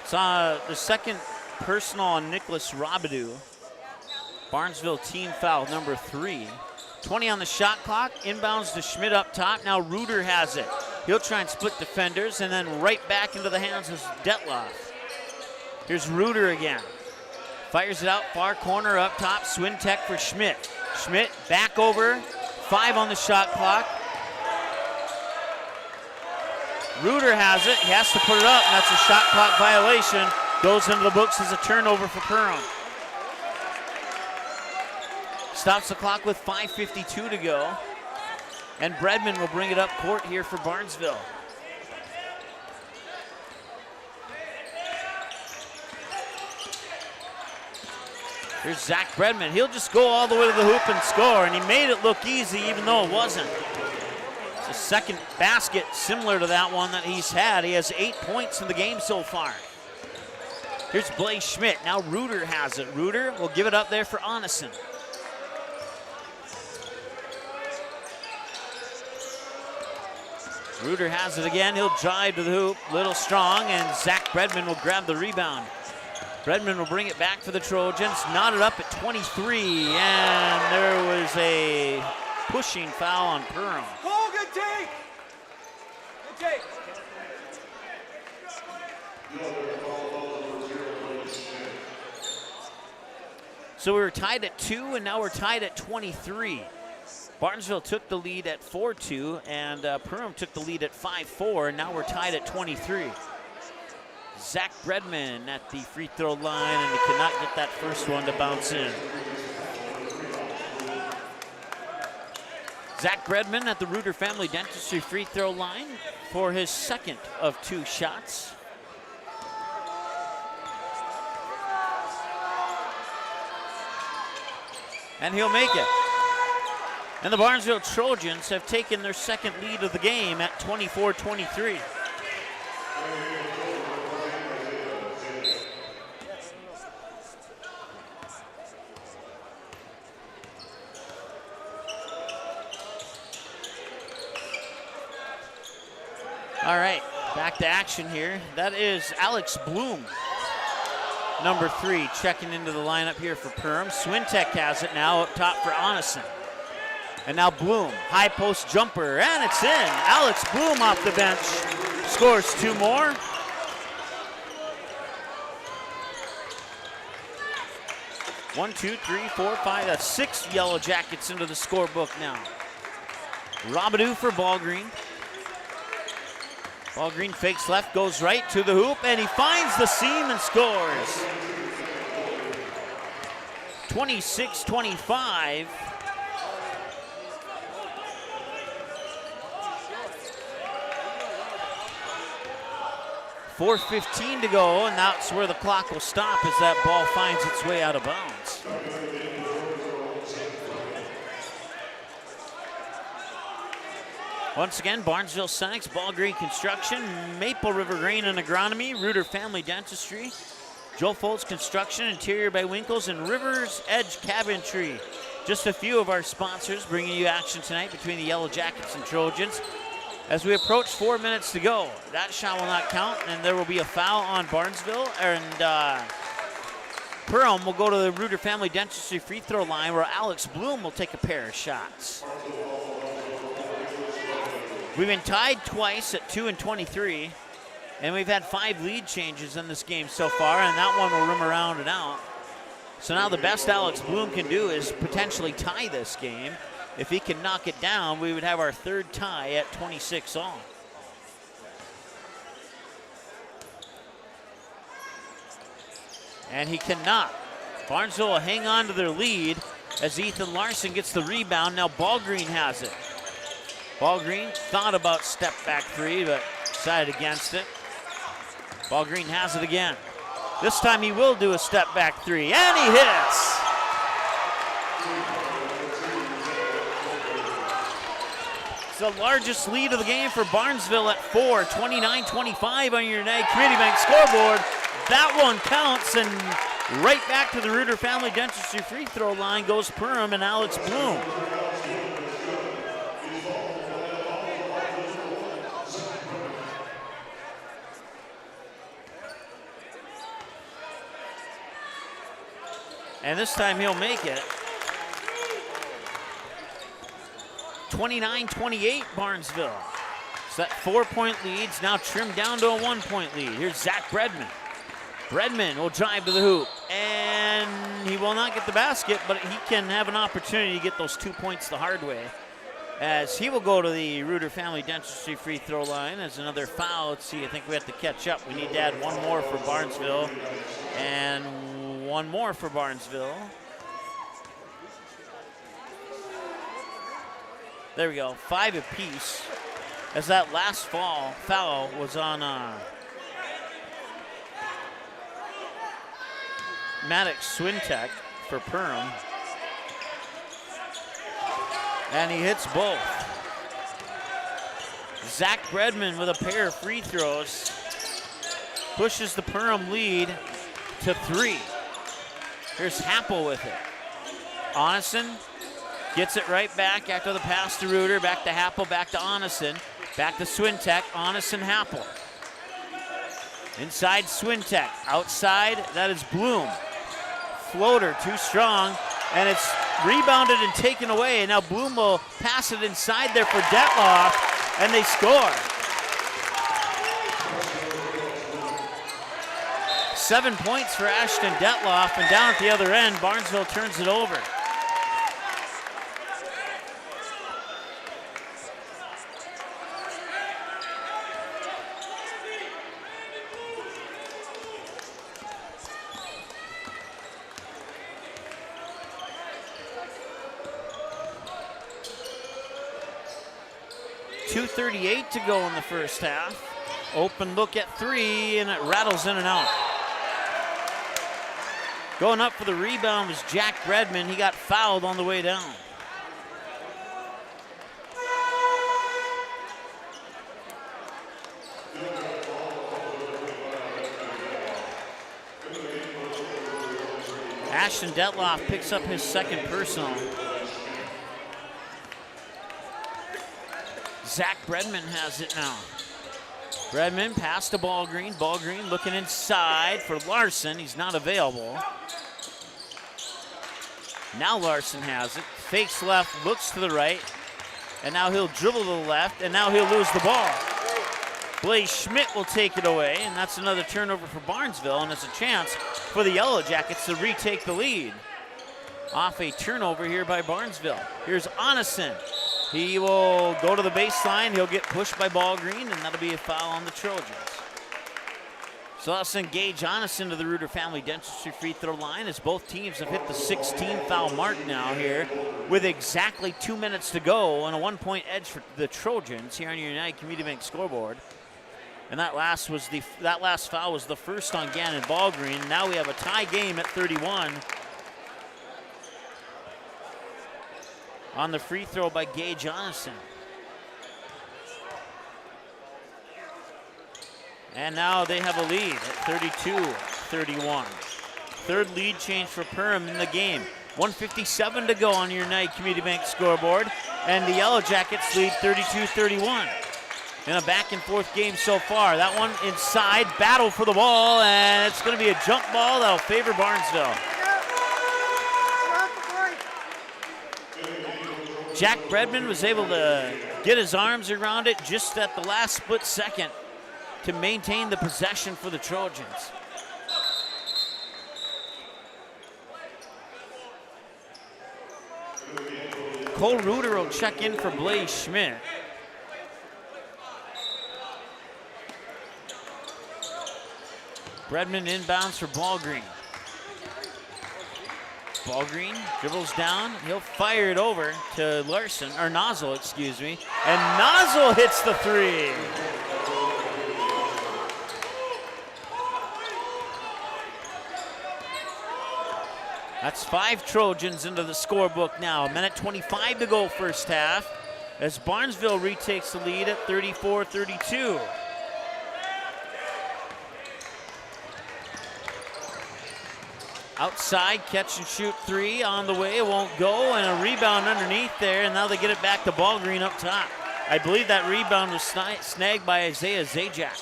It's the second personal on Nicholas Robidoux. Barnesville team foul number 3. 20 on the shot clock. Inbounds to Schmidt up top. Now Reuter has it. He'll try and split defenders and then right back into the hands of Detloff. Here's Reuter again. Fires it out, far corner up top. Swintek for Schmidt. Schmidt back over. 5 on the shot clock. Reuter has it. He has to put it up, and that's a shot clock violation. Goes into the books as a turnover for Perham. Stops the clock with 5:52 to go. And Bredman will bring it up court here for Barnesville. Here's Zach Bredman. He'll just go all the way to the hoop and score, and he made it look easy even though it wasn't. It's a second basket similar to that one that he's had. He has 8 points in the game so far. Here's Blaze Schmidt. Now Reuter has it. Reuter will give it up there for Onison. Reuter has it again. He'll drive to the hoop. Little strong, and Zach Bredman will grab the rebound. Bredman will bring it back for the Trojans. Knotted up at 23, and there was a pushing foul on Perham. Oh, good take! Good take. So we were tied at 2, and now we're tied at 23. Barnesville took the lead at 4-2, and Perham took the lead at 5-4, and now we're tied at 23. Zach Bredman at the free throw line, and he cannot get that first one to bounce in. Zach Bredman at the Reuter Family Dentistry free throw line for his second of 2 shots. And he'll make it. And the Barnesville Trojans have taken their second lead of the game at 24-23. All right, back to action here. That is Alex Bloom, number 3, checking into the lineup here for Perham. Swintek has it now up top for Onison. And now Bloom, high post jumper, and it's in. Alex Bloom off the bench scores 2 more. One, two, three, four, five. That's 6 Yellowjackets into the scorebook now. Robidoux for Ballgreen. Ballgreen fakes left, goes right to the hoop, and he finds the seam and scores. 26-25. .4:15 to go, and that's where the clock will stop as that ball finds its way out of bounds. Once again, Barnesville Senex, Ballgreen Construction, Maple River Grain and Agronomy, Reuter Family Dentistry, Joe Foltz Construction, Interior by Winkles, and Rivers Edge Cabinetry. Just a few of our sponsors bringing you action tonight between the Yellowjackets and Trojans. As we approach 4 minutes to go, that shot will not count, and there will be a foul on Barnesville, and Perham will go to the Reuter Family Dentistry free throw line, where Alex Bloom will take a pair of shots. We've been tied twice at 2 and 23, and we've had 5 lead changes in this game so far, and that one will rim around and out. So now the best Alex Bloom can do is potentially tie this game. If he can knock it down, we would have our 3rd tie at 26 all. And he cannot. Barnesville will hang on to their lead as Ethan Larson gets the rebound. Now Ballgreen has it. Ballgreen thought about step back 3, but decided against it. Ballgreen has it again. This time he will do a step back 3, and he hits. It's the largest lead of the game for Barnesville at 4, 29-25 on your United Community Bank scoreboard. That one counts, and right back to the Reuter Family Dentistry free throw line goes Perham and Alex Bloom. And this time he'll make it. 29-28 Barnesville. So that 4-point lead's now trimmed down to a 1-point lead. Here's Zach Bredman. Bredman will drive to the hoop, and he will not get the basket, but he can have an opportunity to get those 2 points the hard way, as he will go to the Reuter Family Dentistry free throw line. As another foul. Let's see, I think we have to catch up. We need to add one more for Barnesville, and one more for Barnesville. There we go, 5 apiece, as that last foul was on Maddox Swintek for Perham. And he hits both. Zach Bredman with a pair of free throws pushes the Perham lead to 3. Here's Happel with it. Onison gets it right back after the pass to Reuter. Back to Happel, back to Onison, back to Swintek. Onison, Happel. Inside Swintek, outside, that is Bloom. Floater, too strong, and it's rebounded and taken away. And now Bloom will pass it inside there for Detloff, and they score. 7 points for Ashton Detloff, and down at the other end, Barnesville turns it over. .238 to go in the first half. Open look at 3, and it rattles in and out. Going up for the rebound was Jack Bredman. He got fouled on the way down. Ashton Detloff picks up his second personal. Zach Bredman has it now. Bredman pass to Ballgreen. Ballgreen looking inside for Larson. He's not available. Now Larson has it. Fakes left, looks to the right. And now he'll dribble to the left, and now he'll lose the ball. Blaze Schmidt will take it away, and that's another turnover for Barnesville, and it's a chance for the Yellowjackets to retake the lead. Off a turnover here by Barnesville. Here's Onison. He will go to the baseline. He'll get pushed by Ballgreen, and that'll be a foul on the Trojans. So let's engage Onison to the Reuter Family Dentistry free throw line, as both teams have hit the 16 foul mark now here with exactly 2 minutes to go, and a 1-point edge for the Trojans here on your United Community Bank scoreboard. And that last foul was the first on Gannon Ballgreen. Now we have a tie game at 31. On the free throw by Gage Onison. And now they have a lead at 32-31. Third lead change for Perham in the game. 1:57 to go on your United Community Bank scoreboard. And the Yellowjackets lead 32-31. in a back-and-forth game so far. That one inside, battle for the ball, and it's going to be a jump ball that'll favor Barnesville. Jack Bredman was able to get his arms around it just at the last split second to maintain the possession for the Trojans. Cole Reuter will check in for Blaze Schmidt. Bredman inbounds for Ballgreen. Ballgreen dribbles down. He'll fire it over to Larson, or Nozzle, excuse me. And Nozzle hits the three. That's 5 Trojans into the scorebook now. 1:25 to go first half as Barnesville retakes the lead at 34-32. Outside, catch and shoot three on the way, it won't go, and a rebound underneath there, and now they get it back to Ballgreen up top. I believe that rebound was snagged by Isaiah Zajac.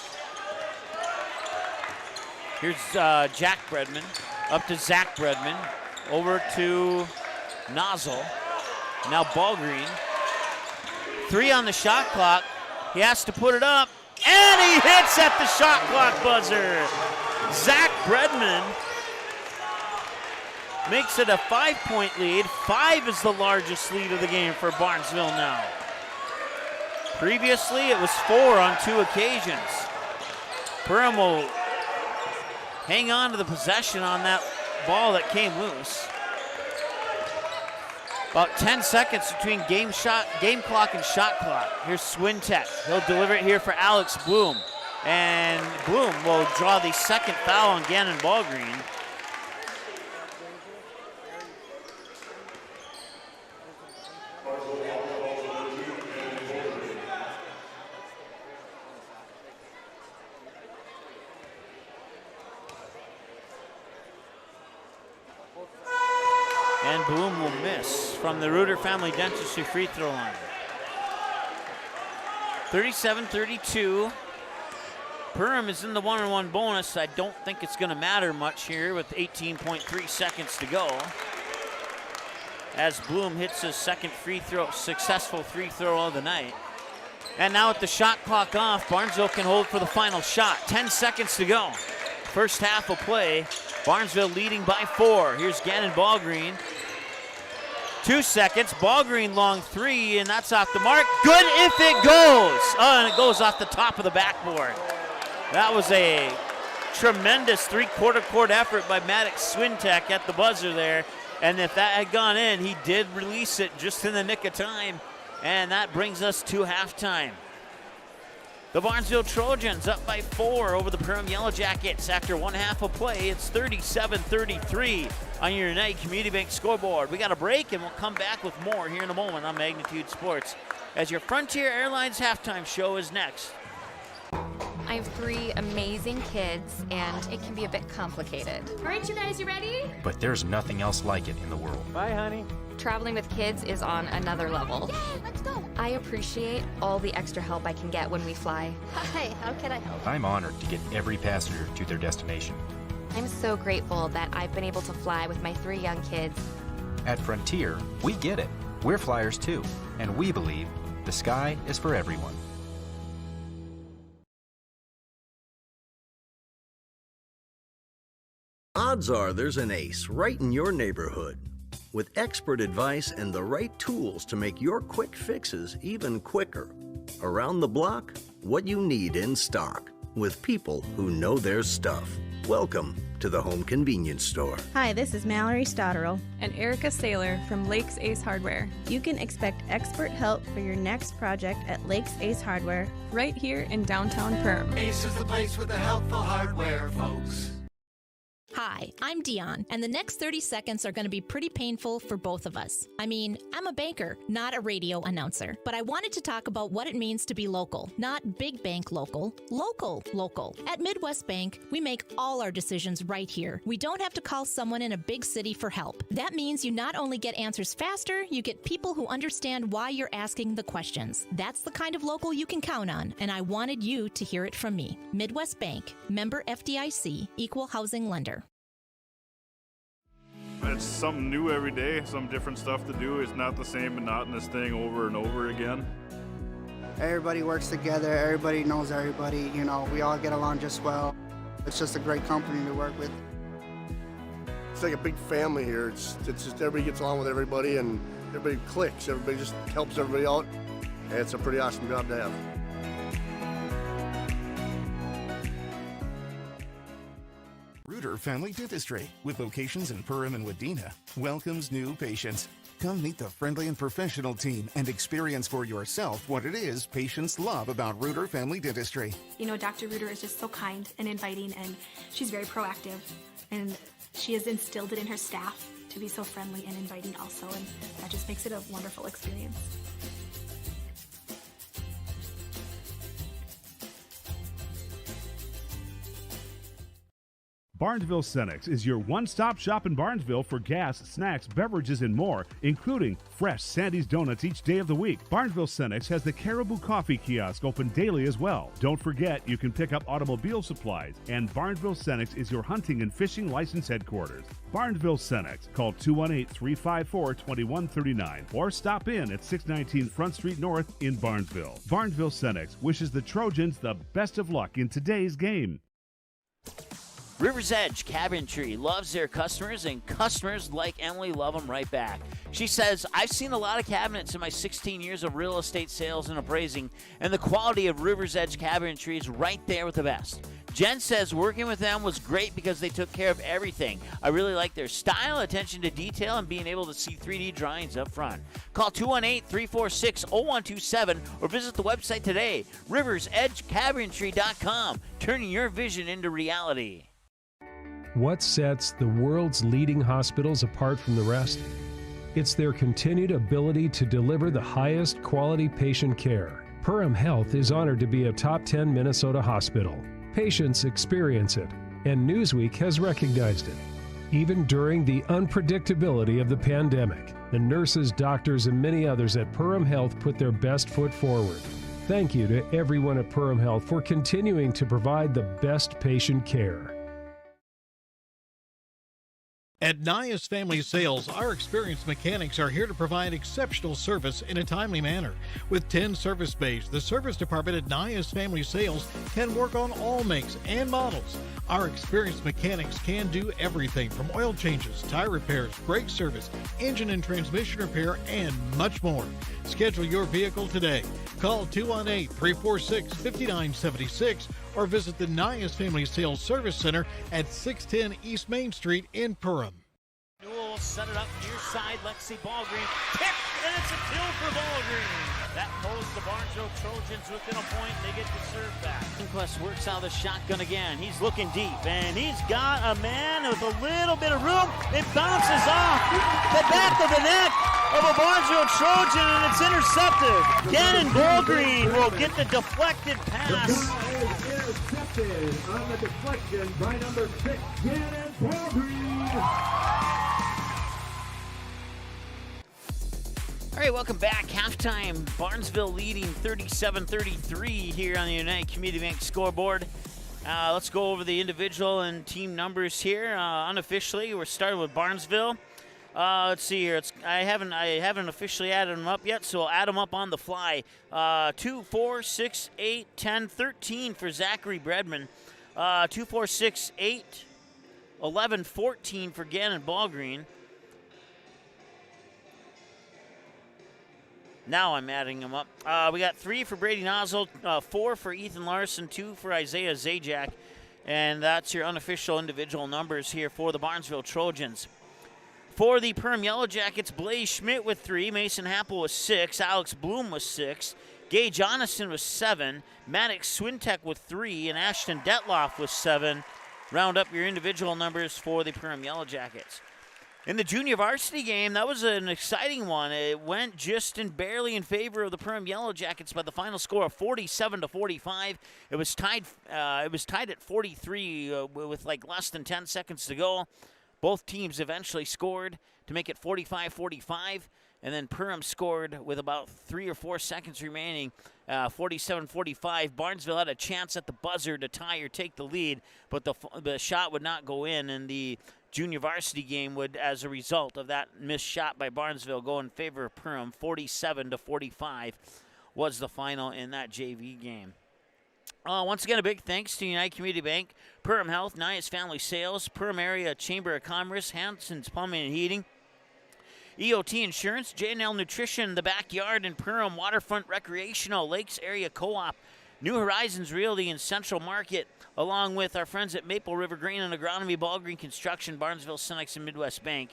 Here's Jack Bredman, up to Zach Bredman, over to Nozzle. Now Ballgreen. 3 on the shot clock. He has to put it up, and he hits at the shot clock buzzer. Zach Bredman makes it a 5-point lead. 5 is the largest lead of the game for Barnesville now. Previously, it was 4 on 2 occasions. Perham will hang on to the possession on that ball that came loose. About 10 seconds between game clock and shot clock. Here's Swintek. He'll deliver it here for Alex Bloom. And Bloom will draw the second foul on Gannon Ballgreen. And Bloom will miss from the Reuter Family Dentistry free throw line. 37-32. Perham is in the 1-on-1 bonus. I don't think it's going to matter much here with 18.3 seconds to go. As Bloom hits his second successful free throw of the night. And now with the shot clock off, Barnesville can hold for the final shot. 10 seconds to go. First half of play. Barnesville leading by 4. Here's Gannon Ballgreen. 2 seconds. Ballgreen long 3, and that's off the mark. Good if it goes. Oh, and it goes off the top of the backboard. That was a tremendous three-quarter court effort by Maddox Swintek at the buzzer there. And if that had gone in, he did release it just in the nick of time. And that brings us to halftime. The Barnesville Trojans up by 4 over the Perham Yellowjackets. After 1 half of play, it's 37-33 on your United Community Bank scoreboard. We got a break, and we'll come back with more here in a moment on Magnitude Sports, as your Frontier Airlines halftime show is next. I have 3 amazing kids, and it can be a bit complicated. All right, you guys, you ready? But there's nothing else like it in the world. Bye, honey. Traveling with kids is on another level. Yay, let's go. I appreciate all the extra help I can get when we fly. Hi, how can I help? I'm honored to get every passenger to their destination. I'm so grateful that I've been able to fly with my 3 young kids. At Frontier, we get it. We're flyers too, and we believe the sky is for everyone. Odds are there's an ace right in your neighborhood. With expert advice and the right tools to make your quick fixes even quicker. Around the block, what you need in stock, with people who know their stuff. Welcome to the Home Convenience Store. Hi, this is Mallory Stotterell and Erica Saylor from Lakes Ace Hardware. You can expect expert help for your next project at Lakes Ace Hardware, right here in downtown Perham. Ace is the place with the helpful hardware, folks. Hi, I'm Dion, and the next 30 seconds are going to be pretty painful for both of us. I mean, I'm a banker, not a radio announcer, but I wanted to talk about what it means to be local. Not big bank local, local. At Midwest Bank, we make all our decisions right here. We don't have to call someone in a big city for help. That means you not only get answers faster, you get people who understand why you're asking the questions. That's the kind of local you can count on, and I wanted you to hear it from me. Midwest Bank, member FDIC, equal housing lender. It's something new every day, some different stuff to do. It's not the same monotonous thing over and over again. Everybody works together, everybody knows everybody, you know, we all get along just well. It's just a great company to work with. It's like a big family here. It's just everybody gets along with everybody and everybody clicks. Everybody just helps everybody out. And it's a pretty awesome job to have. Reuter Family Dentistry, with locations in Perham and Wadena, welcomes new patients. Come meet the friendly and professional team and experience for yourself what it is patients love about Reuter Family Dentistry. You know, Dr. Reuter is just so kind and inviting, and she's very proactive, and she has instilled it in her staff to be so friendly and inviting also, and that just makes it a wonderful experience. Barnesville Cenex is your one-stop shop in Barnesville for gas, snacks, beverages, and more, including fresh Sandy's Donuts each day of the week. Barnesville Cenex has the Caribou Coffee Kiosk open daily as well. Don't forget, you can pick up automobile supplies, and Barnesville Cenex is your hunting and fishing license headquarters. Barnesville Cenex. Call 218-354-2139 or stop in at 619 Front Street North in Barnesville. Barnesville Cenex wishes the Trojans the best of luck in today's game. River's Edge Cabinetry loves their customers, and customers like Emily love them right back. She says, I've seen a lot of cabinets in my 16 years of real estate sales and appraising, and the quality of River's Edge Cabinetry is right there with the best. Jen says working with them was great because they took care of everything. I really like their style, attention to detail, and being able to see 3D drawings up front. Call 218-346-0127 or visit the website today, riversedgecabinetry.com, turning your vision into reality. What sets the world's leading hospitals apart from the rest? It's their continued ability to deliver the highest quality patient care. Perham Health is honored to be a top 10 Minnesota hospital. Patients experience it, and Newsweek has recognized it. Even during the unpredictability of the pandemic, the nurses, doctors, and many others at Perham Health put their best foot forward. Thank you to everyone at Perham Health for continuing to provide the best patient care. At Nias Family Sales, our experienced mechanics are here to provide exceptional service in a timely manner. With 10 service bays, the service department at Nias Family Sales can work on all makes and models. Our experienced mechanics can do everything from oil changes, tire repairs, brake service, engine and transmission repair, and much more. Schedule your vehicle today. Call 218-346-5976 or visit the Nias Family Sales Service Center at 610 East Main Street in Perham. Newell will set it up near side. Lexi Ballgreen kick, and it's a kill for Ballgreen. That pulls the Barnesville Trojans within a point. They get the serve back. Inquest works out of the shotgun again. He's looking deep, and he's got a man with a little bit of room. It bounces off the back of the net of a Barnesville Trojan, and it's intercepted. Gannon Ballgreen will get the deflected pass. Intercepted on the deflection by number 6, Gannon Ballgreen. All right, welcome back. Halftime, Barnesville leading 37-33 here on the United Community Bank scoreboard. Let's go over the individual and team numbers here. Unofficially, we're starting with Barnesville. Let's see here. I haven't officially added them up yet, so I'll add them up on the fly. 2, 4, 6, 8, 10, 13 for Zachary Bredman. 2, 4, 6, 8, 11, 14 for Gannon Ballgreen. Now I'm adding them up. We got 3 for Brady Nozzle, 4 for Ethan Larson, 2 for Isaiah Zajac. And that's your unofficial individual numbers here for the Barnesville Trojans. For the Perham Yellowjackets, Blaze Schmidt with 3, Mason Happel with 6, Alex Bloom with 6, Gage Jonathan with 7, Maddox Swintek with 3, and Ashton Detloff with 7. round up your individual numbers for the Perham Yellowjackets. In the junior varsity game, that was an exciting one. It went just barely in favor of the Perham Yellowjackets by the final score of 47-45. It was tied at 43 with like less than 10 seconds to go. Both teams eventually scored to make it 45-45, and then Perham scored with about 3 or 4 seconds remaining, 47-45. Barnesville had a chance at the buzzer to tie or take the lead, but the shot would not go in, and the junior varsity game would, as a result of that missed shot by Barnesville, go in favor of Perham. 47-45 was the final in that JV game. Once again, a big thanks to United Community Bank, Perham Health, Nias Family Sales, Perham Area Chamber of Commerce, Hanson's Plumbing and Heating, EOT Insurance, J&L Nutrition, The Backyard, and Perham Waterfront Recreational, Lakes Area Co-op, New Horizons Realty and Central Market, along with our friends at Maple River Grain and Agronomy, Ball Green Construction, Barnesville Cenex, and Midwest Bank,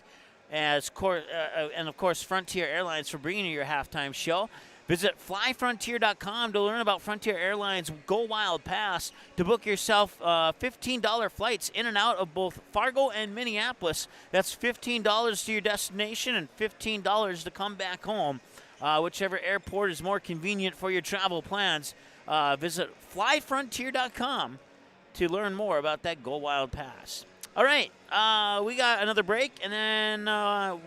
and of course Frontier Airlines for bringing you your halftime show. Visit flyfrontier.com to learn about Frontier Airlines Go Wild Pass to book yourself $15 flights in and out of both Fargo and Minneapolis. That's $15 to your destination and $15 to come back home. Whichever airport is more convenient for your travel plans. Visit flyfrontier.com to learn more about that Go Wild Pass. All right, we got another break, and then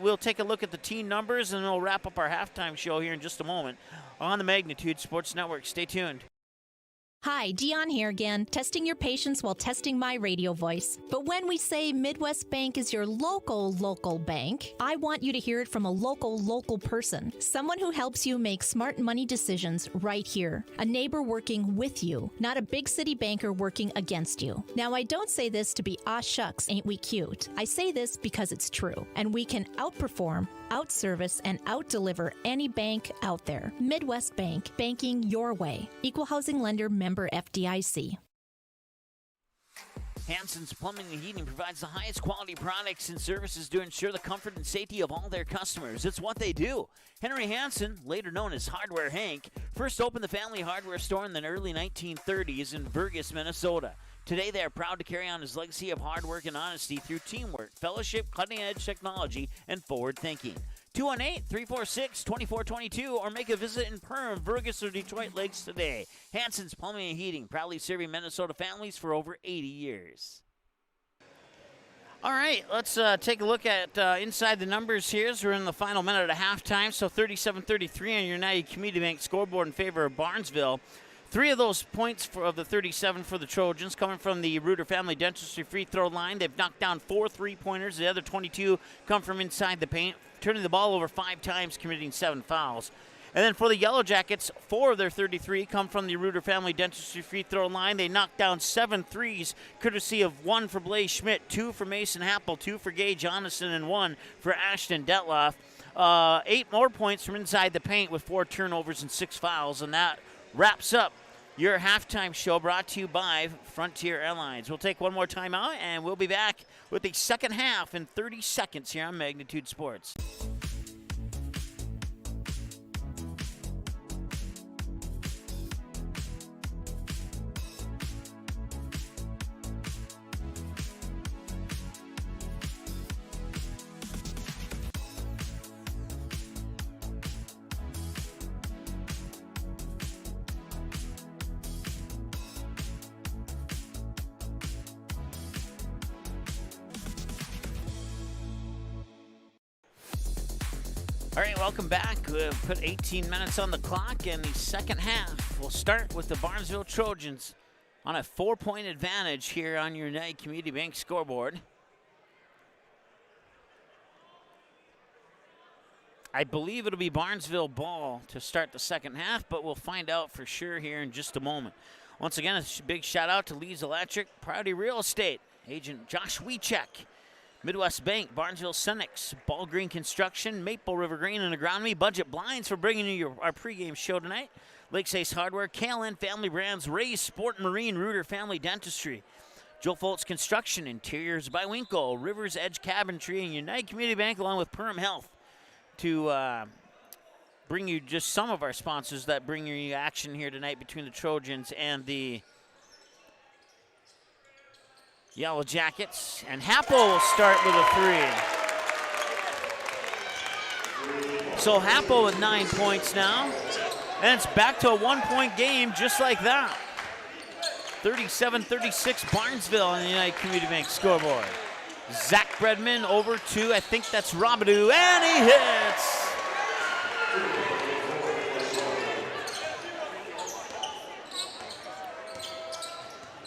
we'll take a look at the team numbers, and we'll wrap up our halftime show here in just a moment on the Magnitude Sports Network. Stay tuned. Hi, Dion here again, testing your patience while testing my radio voice. But when we say Midwest Bank is your local bank, I want you to hear it from a local person. Someone who helps you make smart money decisions right here. A neighbor working with you, not a big city banker working against you. Now, I don't say this to be aw shucks, ain't we cute. I say this because it's true, and we can outperform, outservice, and outdeliver any bank out there. Midwest Bank, banking your way. Equal housing lender, member FDIC. Hanson's Plumbing and Heating provides the highest quality products and services to ensure the comfort and safety of all their customers. It's what they do. Henry Hanson, later known as Hardware Hank, first opened the family hardware store in the early 1930s in Burgess, Minnesota. Today, they are proud to carry on his legacy of hard work and honesty through teamwork, fellowship, cutting-edge technology, and forward thinking. 218-346-2422 or make a visit in Perham, Burgess, or Detroit Lakes today. Hanson's Plumbing and Heating, proudly serving Minnesota families for over 80 years. All right, let's take a look at inside the numbers here as we're in the final minute of halftime. So 37-33 on your United Community Bank scoreboard in favor of Barnesville. 3 of those points of the 37 for the Trojans coming from the Reuter Family Dentistry free throw line. They've knocked down 4 3-pointers. The other 22 come from inside the paint, turning the ball over 5 times, committing 7 fouls. And then for the Yellowjackets, 4 of their 33 come from the Reuter Family Dentistry free throw line. They knocked down 7 threes, courtesy of 1 for Blaze Schmidt, 2 for Mason Happel, 2 for Gay Jonathan, and 1 for Ashton Detloff. 8 more points from inside the paint with 4 turnovers and 6 fouls, and that wraps up your halftime show brought to you by Frontier Airlines. We'll take one more time out, and we'll be back with the second half in 30 seconds here on Magnitude Sports. All right, welcome back. We'll put 18 minutes on the clock, and the second half will start with the Barnesville Trojans on a 4-point advantage here on your United Community Bank scoreboard. I believe it'll be Barnesville ball to start the second half, but we'll find out for sure here in just a moment. Once again, a big shout out to Lee's Electric, Priority Real Estate, Agent Josh Wiechek, Midwest Bank, Barnesville Cenex, Ball Green Construction, Maple River Grain and Agronomy, Budget Blinds for bringing you our pregame show tonight, Lakes Ace Hardware, KLN Family Brands, Ray's Sport and Marine, Reuter Family Dentistry, Joe Foltz Construction, Interiors by Winkle, Rivers Edge Cabinetry, and United Community Bank, along with Perham Health, to bring you just some of our sponsors that bring you action here tonight between the Trojans and the Yellowjackets, and Happel will start with a 3. So Happel with 9 points now, and it's back to a 1-point game just like that. 37-36 Barnesville on the United Community Bank scoreboard. Zach Bredman over to, I think that's Robidoux, and he hits!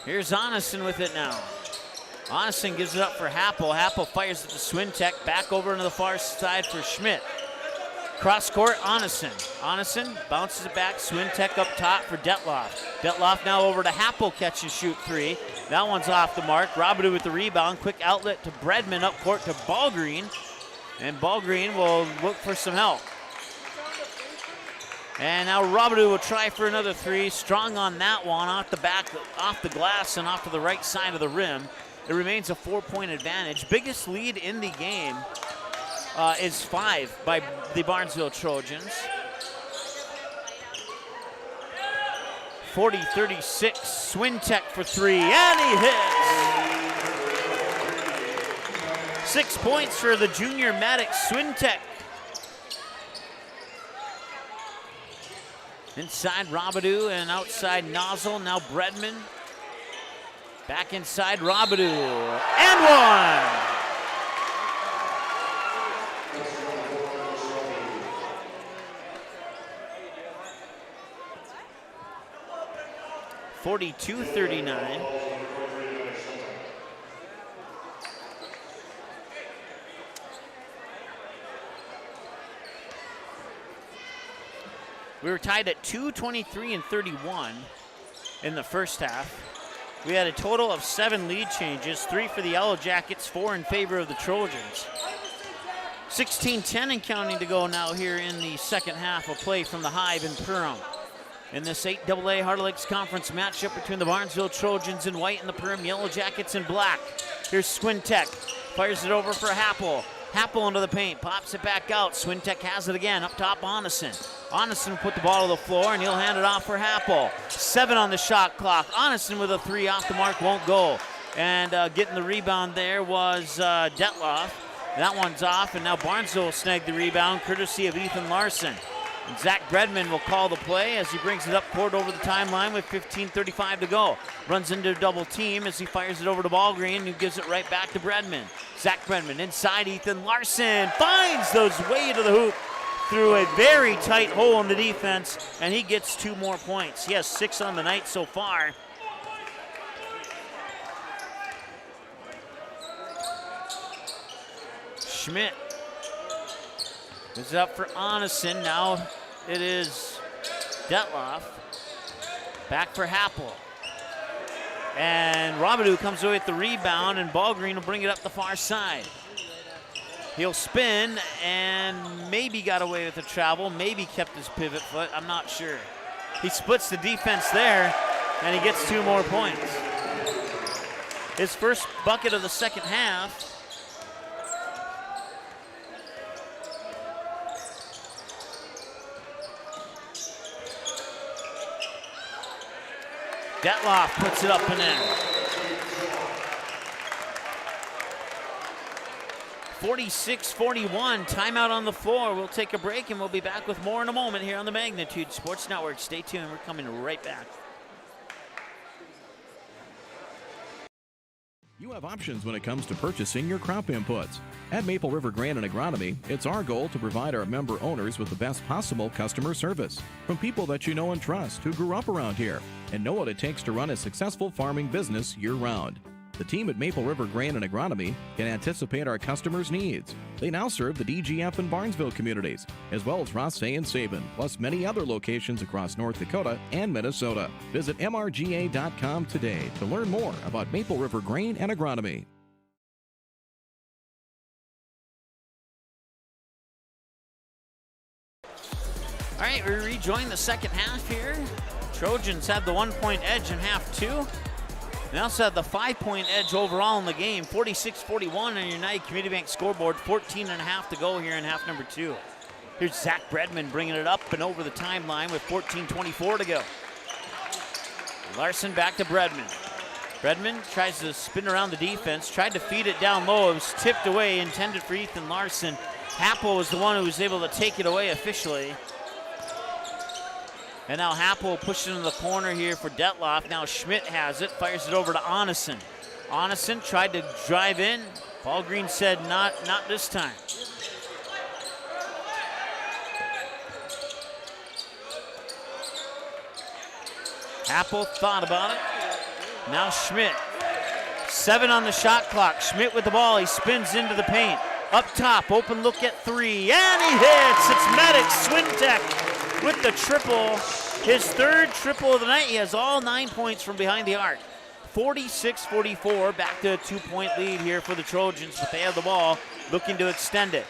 Here's Onison with it now. Onison gives it up for Happel. Happel fires it to Swintek, back over into the far side for Schmidt. Cross court, Onison. Onison bounces it back, Swintek up top for Detloff. Detloff now over to Happel, catch and shoot 3. That one's off the mark. Robidoux with the rebound, quick outlet to Bredman up court to Ballgreen. And Ballgreen will look for some help. And now Robidoux will try for another 3. Strong on that one, off the back, off the glass and off to the right side of the rim. It remains a 4-point advantage. Biggest lead in the game is 5 by the Barnesville Trojans. 40-36, Swintek for 3, and he hits! 6 points for the junior Maddox Swintek. Inside Robidoux and outside Nozzle, now Bredman. Back inside Robidoux, and 1! 42-39. We were tied at 2:23-31 in the first half. We had a total of 7 lead changes, 3 for the Yellowjackets, 4 in favor of the Trojans. 16-10 and counting to go now here in the second half of play from the Hive in Perham. In this 8AA Heart of Lakes Conference matchup between the Barnesville Trojans in white and the Perham Yellowjackets in black. Here's Swintek, fires it over for Happel. Happel into the paint, pops it back out. Swintek has it again, up top Onison. Onison will put the ball to the floor and he'll hand it off for Happel. 7 on the shot clock. Onison with a 3 off the mark, won't go. And getting the rebound there was Detloff. That one's off, and now Barnesville will snag the rebound courtesy of Ethan Larson. And Zach Bredman will call the play as he brings it up court over the timeline with 15:35 to go. Runs into a double team as he fires it over to Ballgreen, who gives it right back to Bredman. Zach Bredman inside Ethan Larson, finds those way to the hoop through a very tight hole in the defense, and he gets 2 more points. He has 6 on the night so far. Schmidt is up for Onison. Now it is Detloff. Back for Happel. And Robidoux comes away with the rebound, and Ballgreen will bring it up the far side. He'll spin and maybe got away with the travel, maybe kept his pivot foot, I'm not sure. He splits the defense there, and he gets 2 more points. His first bucket of the second half. Detloff puts it up and in. 46-41, timeout on the floor. We'll take a break and we'll be back with more in a moment here on the Magnitude Sports Network. Stay tuned, we're coming right back. You have options when it comes to purchasing your crop inputs. At Maple River Grain and Agronomy, it's our goal to provide our member owners with the best possible customer service from people that you know and trust who grew up around here and know what it takes to run a successful farming business year-round. The team at Maple River Grain and Agronomy can anticipate our customers' needs. They now serve the DGF and Barnesville communities, as well as Rothsay and Sabin, plus many other locations across North Dakota and Minnesota. Visit mrga.com today to learn more about Maple River Grain and Agronomy. All right, we rejoin the second half here. Trojans had the 1-point edge in half 2. They also had the 5-point edge overall in the game, 46-41 on your United Community Bank scoreboard, 14.5 to go here in half number 2. Here's Zach Bredman bringing it up and over the timeline with 14:24 to go. Larson back to Bredman. Bredman tries to spin around the defense, tried to feed it down low. It was tipped away, intended for Ethan Larson. Happel was the one who was able to take it away officially. And now Happel pushes into the corner here for Detloff. Now Schmidt has it, fires it over to Onneson. Onneson tried to drive in. Paul Green said not this time. Happel thought about it. Now Schmidt. 7 on the shot clock. Schmidt with the ball. He spins into the paint. Up top, open look at 3. And he hits. It's Maddox Swintek with the triple. His 3rd triple of the night. He has all 9 points from behind the arc. 46-44. Back to a 2-point lead here for the Trojans, but they have the ball, looking to extend it.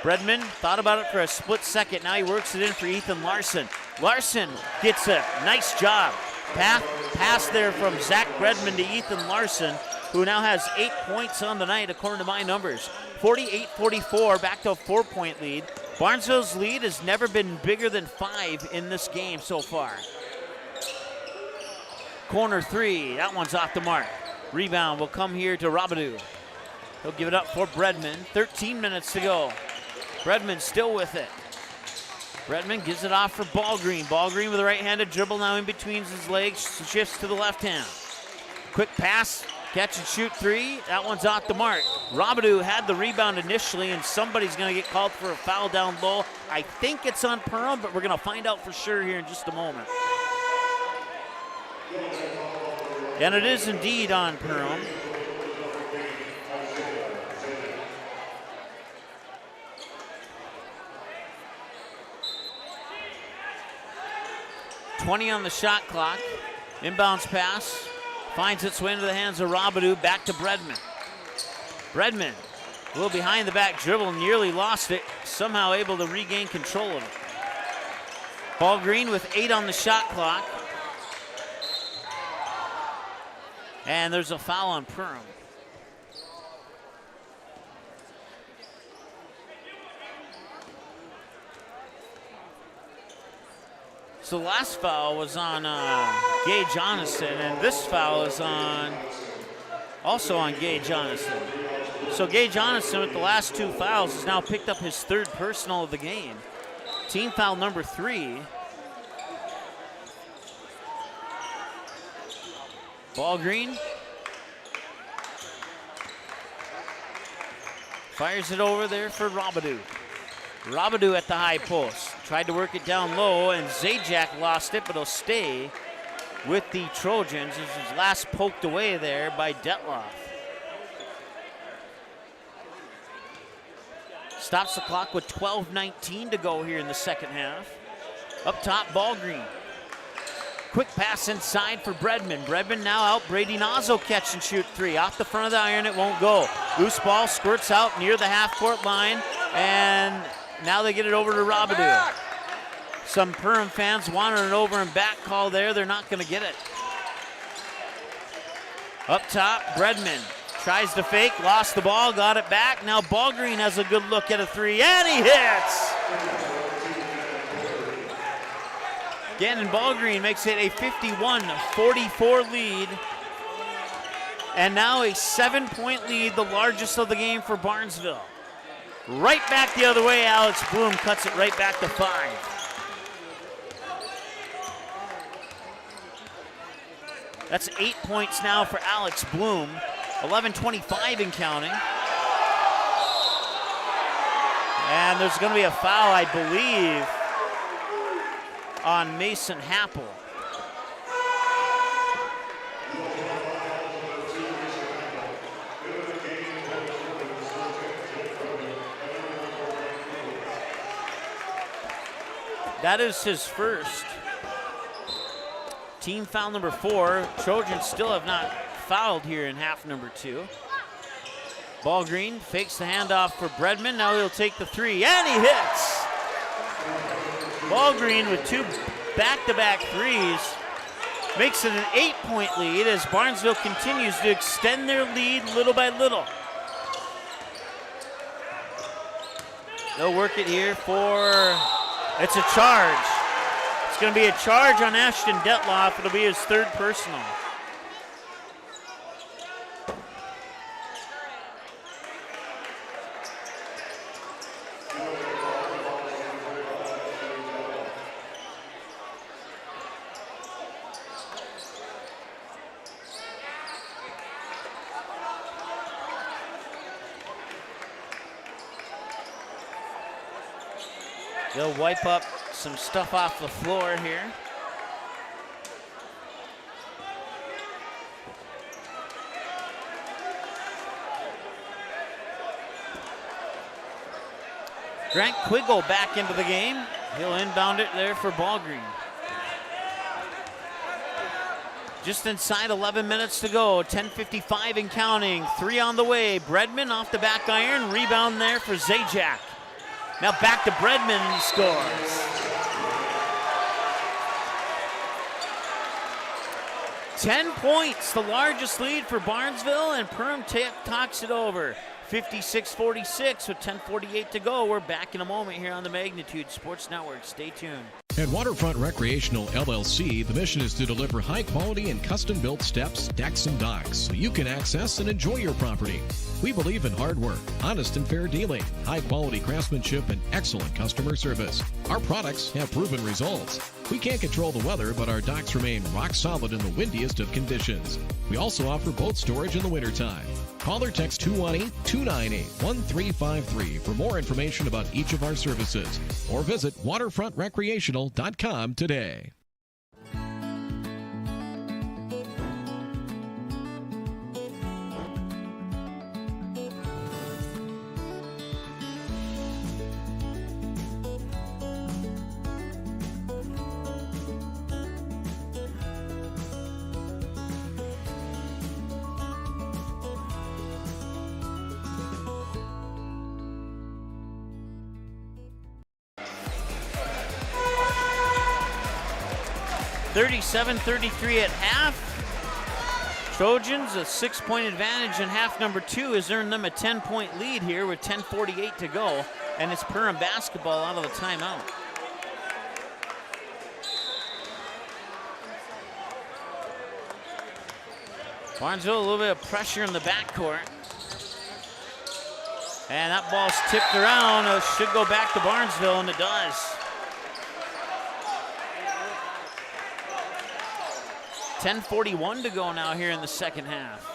Bredman thought about it for a split second. Now he works it in for Ethan Larson. Larson gets a nice job. Pass there from Zach Bredman to Ethan Larson, who now has 8 points on the night according to my numbers. 48-44, back to a 4-point lead. Barnesville's lead has never been bigger than 5 in this game so far. Corner 3, that one's off the mark. Rebound will come here to Robidoux. He'll give it up for Bredman. 13 minutes to go. Bredman still with it. Bredman gives it off for Ballgreen. Ballgreen with a right-handed dribble now in between his legs, shifts to the left hand. Quick pass, catch and shoot 3. That one's off the mark. Robidoux had the rebound initially, and somebody's going to get called for a foul down low. I think it's on Perham, but we're going to find out for sure here in just a moment. And it is indeed on Perham. .20 on the shot clock. Inbounds pass. Finds its way into the hands of Robidoux. Back to Bredman. Bredman, a little behind the back dribble, nearly lost it. Somehow able to regain control of it. Ballgreen with 8 on the shot clock. And there's a foul on Perham. So the last foul was on Gage Jonathan, and this foul is also on Gage Jonathan. So Gage Jonathan with the last 2 fouls has now picked up his 3rd personal of the game. Team foul number 3. Ballgreen fires it over there for Robidoux. Robidoux at the high post. Tried to work it down low, and Zajac lost it, but he'll stay with the Trojans. This is last poked away there by Detloff. Stops the clock with 12:19 to go here in the second half. Up top, Ballgreen. Quick pass inside for Bredman. Bredman now out. Brady Nazo catch and shoot 3. Off the front of the iron, it won't go. Loose ball squirts out near the half-court line, and now they get it over to Robidoux. Some Perham fans wanted an over and back call there. They're not going to get it. Up top, Bredman tries to fake, lost the ball, got it back. Now Ballgreen has a good look at a 3, and he hits! Gannon Ballgreen makes it a 51-44 lead. And now a 7-point lead, the largest of the game for Barnesville. Right back the other way, Alex Bloom cuts it right back to 5. That's 8 points now for Alex Bloom. 11:25 and counting. And there's going to be a foul, I believe, on Mason Happel. That is his first. Team foul number 4. Trojans still have not fouled here in half number 2. Ballgreen fakes the handoff for Bredman. Now he'll take the 3, and he hits. Ballgreen with 2 back-to-back 3s makes it an 8-point lead as Barnesville continues to extend their lead little by little. They'll work it here for, it's a charge. It's going to be a charge on Ashton Detloff. It'll be his 3rd personal. They'll wipe up some stuff off the floor here. Grant Quiggle back into the game. He'll inbound it there for Ballgreen. Just inside 11 minutes to go, 10:55 and counting. 3 on the way. Bredman off the back iron, rebound there for Zajac. Now back to Bredman and he scores. 10 points, the largest lead for Barnesville, and Perham talks it over. 56-46 with 10:48 to go. We're back in a moment here on the Magnitude Sports Network. Stay tuned. At Waterfront Recreational LLC, the mission is to deliver high quality and custom built steps, decks, and docks so you can access and enjoy your property. We believe in hard work, honest and fair dealing, high quality craftsmanship, and excellent customer service. Our products have proven results. We can't control the weather, but our docks remain rock solid in the windiest of conditions. We also offer boat storage in the wintertime. Call or text 218-298-1353 for more information about each of our services, or visit waterfrontrecreational.com today. (37-33) at half. Trojans a 6-point advantage in half number 2 has earned them a 10-point lead here with 10:48 to go, and it's Perham basketball out of the timeout. Barnesville a little bit of pressure in the backcourt. And that ball's tipped around. It should go back to Barnesville, and it does. 10:41 to go now here in the second half.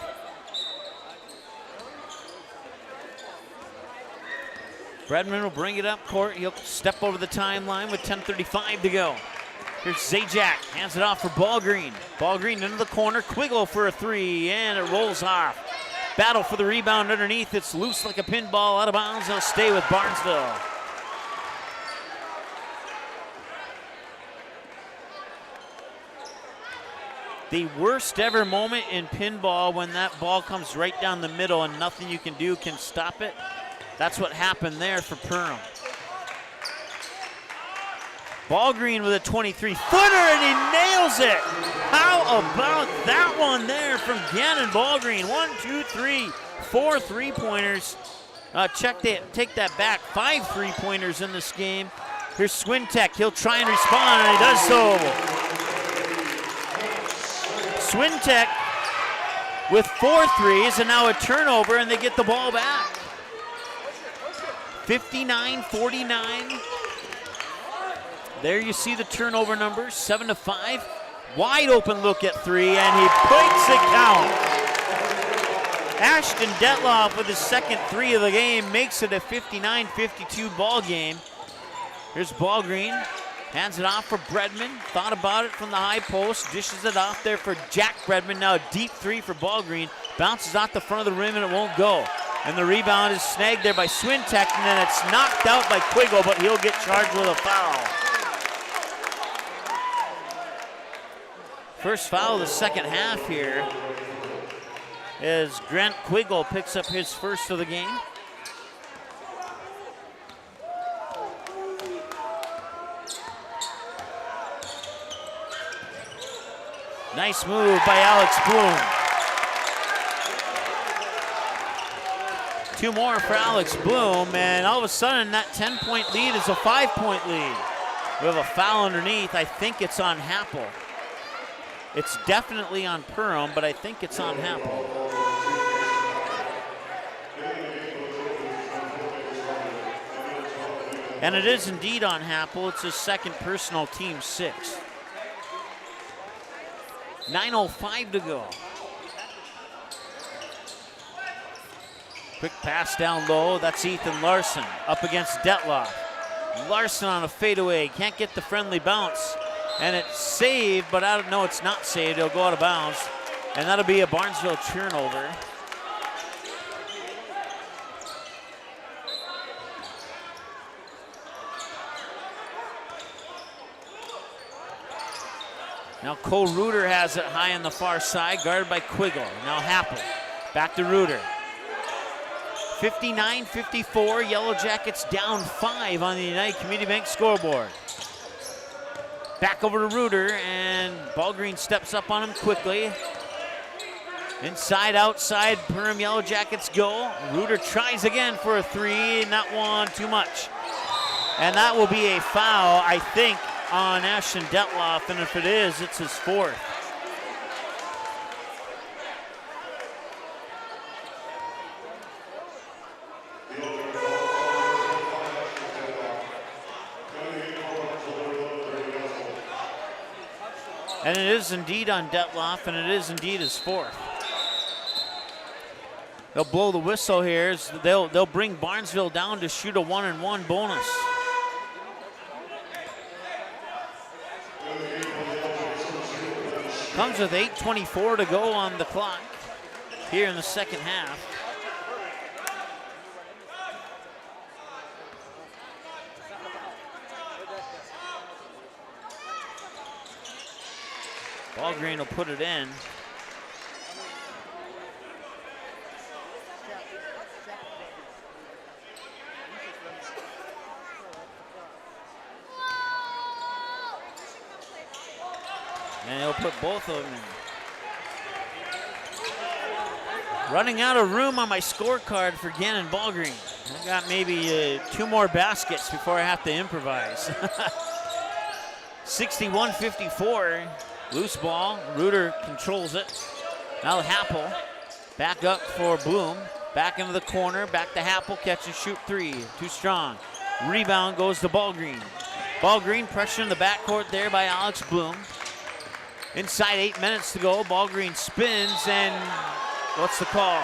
Bredman will bring it up court. He'll step over the timeline with 10:35 to go. Here's Zajac, hands it off for Ballgreen. Ballgreen into the corner, Quiggle for a 3, and it rolls off. Battle for the rebound underneath. It's loose like a pinball, out of bounds. It'll stay with Barnesville. The worst ever moment in pinball, when that ball comes right down the middle and nothing you can do can stop it. That's what happened there for Perham. Ballgreen with a 23-footer, and he nails it. How about that one there from Gannon Ballgreen? 1, 2, 3, 4 3-pointers. Take that back. 5 3-pointers in this game. Here's Swintek. He'll try and respond, and he does so. Swintek with 4 threes, and now a turnover, and they get the ball back. 59-49. There you see the turnover numbers, 7-5. Wide open look at 3, and he breaks it count. Ashton Detloff with his second 3 of the game makes it a 59-52 ball game. Here's Ballgreen. Hands it off for Bredman. Thought about it from the high post. Dishes it off there for Jack Bredman. Now a deep 3 for Ballgreen. Bounces off the front of the rim and it won't go. And the rebound is snagged there by Swintek, and then it's knocked out by Quiggle, but he'll get charged with a foul. First foul of the second half here as Grant Quiggle picks up his first of the game. Nice move by Alex Bloom. 2 more for Alex Bloom, and all of a sudden that 10-point lead is a 5-point lead. We have a foul underneath. I think it's on Happel. It's definitely on Perham, but I think it's on Happel. And it is indeed on Happel. It's his second personal, team 6. 9:05 to go. Quick pass down low. That's Ethan Larson up against Detloff. Larson on a fadeaway, can't get the friendly bounce. And it's saved, but I don't know, it's not saved. It'll go out of bounds. And that'll be a Barnesville turnover. Now Cole Reuter has it high on the far side, guarded by Quiggle. Now Happel, back to Reuter. 59-54, Yellowjackets down 5 on the United Community Bank scoreboard. Back over to Reuter, and Ballgreen steps up on him quickly. Inside, outside, Perham Yellowjackets go. Reuter tries again for a three, not one, too much. And that will be a foul, I think, on Ashton Detloff, and if it is, it's his fourth. And it is indeed on Detloff, and it is indeed his fourth. They'll blow the whistle here. They'll bring Barnesville down to shoot a 1-and-1 bonus. Comes with 8:24 to go on the clock here in the second half. Ballgreen will put it in. And he'll put both of them in. Running out of room on my scorecard for Gannon Ballgreen. I got maybe 2 more baskets before I have to improvise. 61-54, loose ball. Reuter controls it. Now Happel, back up for Bloom. Back into the corner, back to Happel, catch and shoot three. Too strong. Rebound goes to Ballgreen. Ballgreen pressure in the backcourt there by Alex Bloom. Inside 8 minutes to go, Ballgreen spins, and what's the call?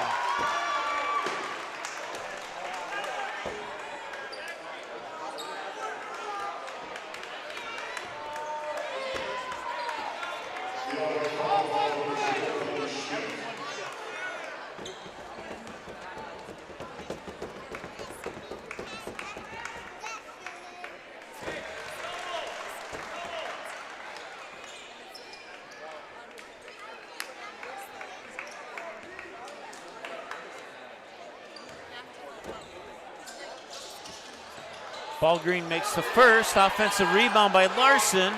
Ballgreen makes the first. Offensive rebound by Larson.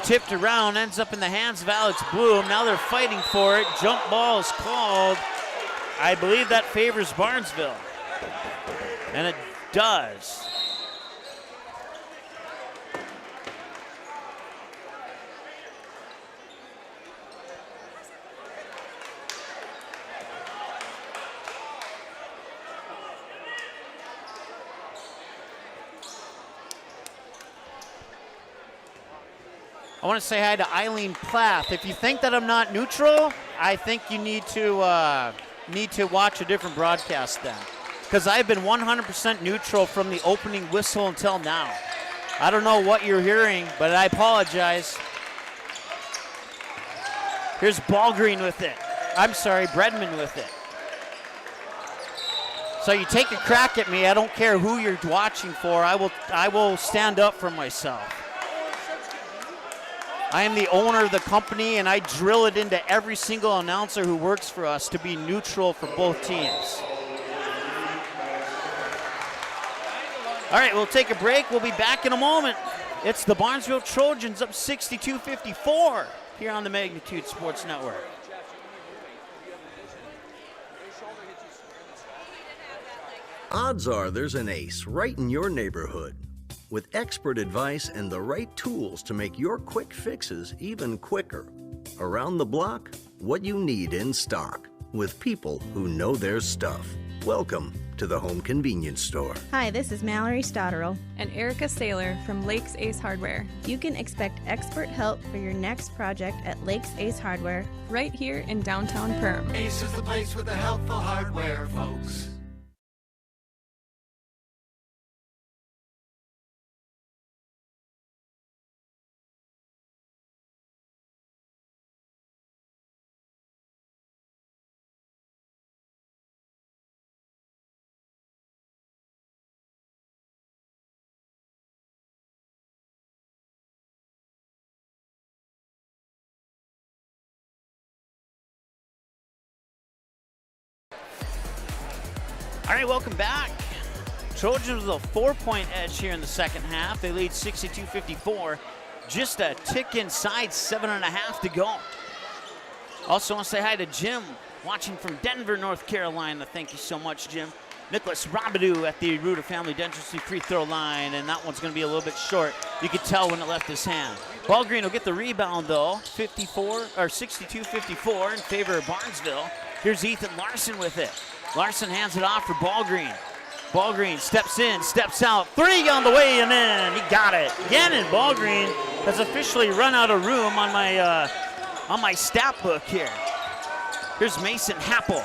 Tipped around, ends up in the hands of Alex Bloom. Now they're fighting for it. Jump ball is called. I believe that favors Barnesville. And it does. I want to say hi to Eileen Plath. If you think that I'm not neutral, I think you need to watch a different broadcast then. Because I've been 100% neutral from the opening whistle until now. I don't know what you're hearing, but I apologize. Here's Ballgreen with it. I'm sorry, Bredman with it. So you take a crack at me, I don't care who you're watching for. I will stand up for myself. I am the owner of the company, and I drill it into every single announcer who works for us to be neutral for both teams. All right, we'll take a break. We'll be back in a moment. It's the Barnesville Trojans up 62-54 here on the Magnitude Sports Network. Odds are there's an ace right in your neighborhood. With expert advice and the right tools to make your quick fixes even quicker. Around the block, what you need in stock, with people who know their stuff. Welcome to the Home Convenience Store. Hi, this is Mallory Stotterell. And Erica Saylor from Lakes Ace Hardware. You can expect expert help for your next project at Lakes Ace Hardware. Right here in downtown Perham. Ace is the place with the helpful hardware, folks. All right, welcome back. Trojans with a 4-point edge here in the second half. They lead 62-54. Just a tick inside, 7.5 to go. Also want to say hi to Jim, watching from Denver, North Carolina. Thank you so much, Jim. Nicholas Robidoux at the Reuter Family Dentistry free throw line, and that one's going to be a little bit short. You could tell when it left his hand. Ball Green will get the rebound, though. 62-54 in favor of Barnesville. Here's Ethan Larson with it. Larson hands it off for Ball Green. Ball Green steps in, steps out. 3 on the way and in. He got it. Again, Ball Green has officially run out of room on my stat book here. Here's Mason Happel.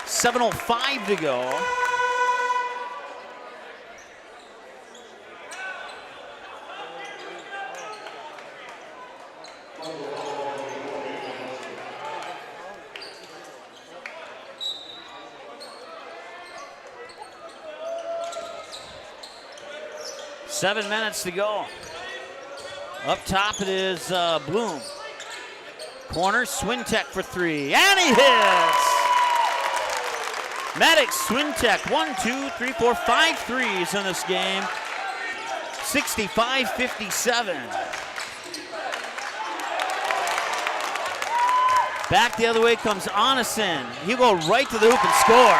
7:05 to go. Seven minutes to go. Up top it is Bloom. Corner, Swintek for 3, and he hits! Maddox Swintek, 1, 2, 3, 4, 5 threes in this game. 65-57. Back the other way comes Onison. He'll go right to the hoop and score.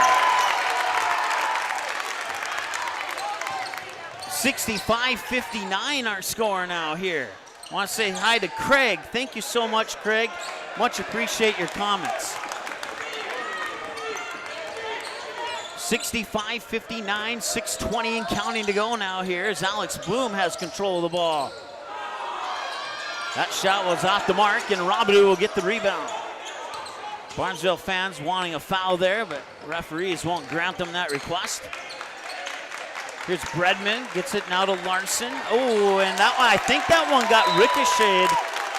65-59 our score now here. I want to say hi to Craig. Thank you so much, Craig. Much appreciate your comments. 65-59, 6:20 and counting to go now here as Alex Bloom has control of the ball. That shot was off the mark, and Robidoux will get the rebound. Barnesville fans wanting a foul there, but referees won't grant them that request. Here's Bredman, gets it now to Larson. Oh, and that one, I think that one got ricocheted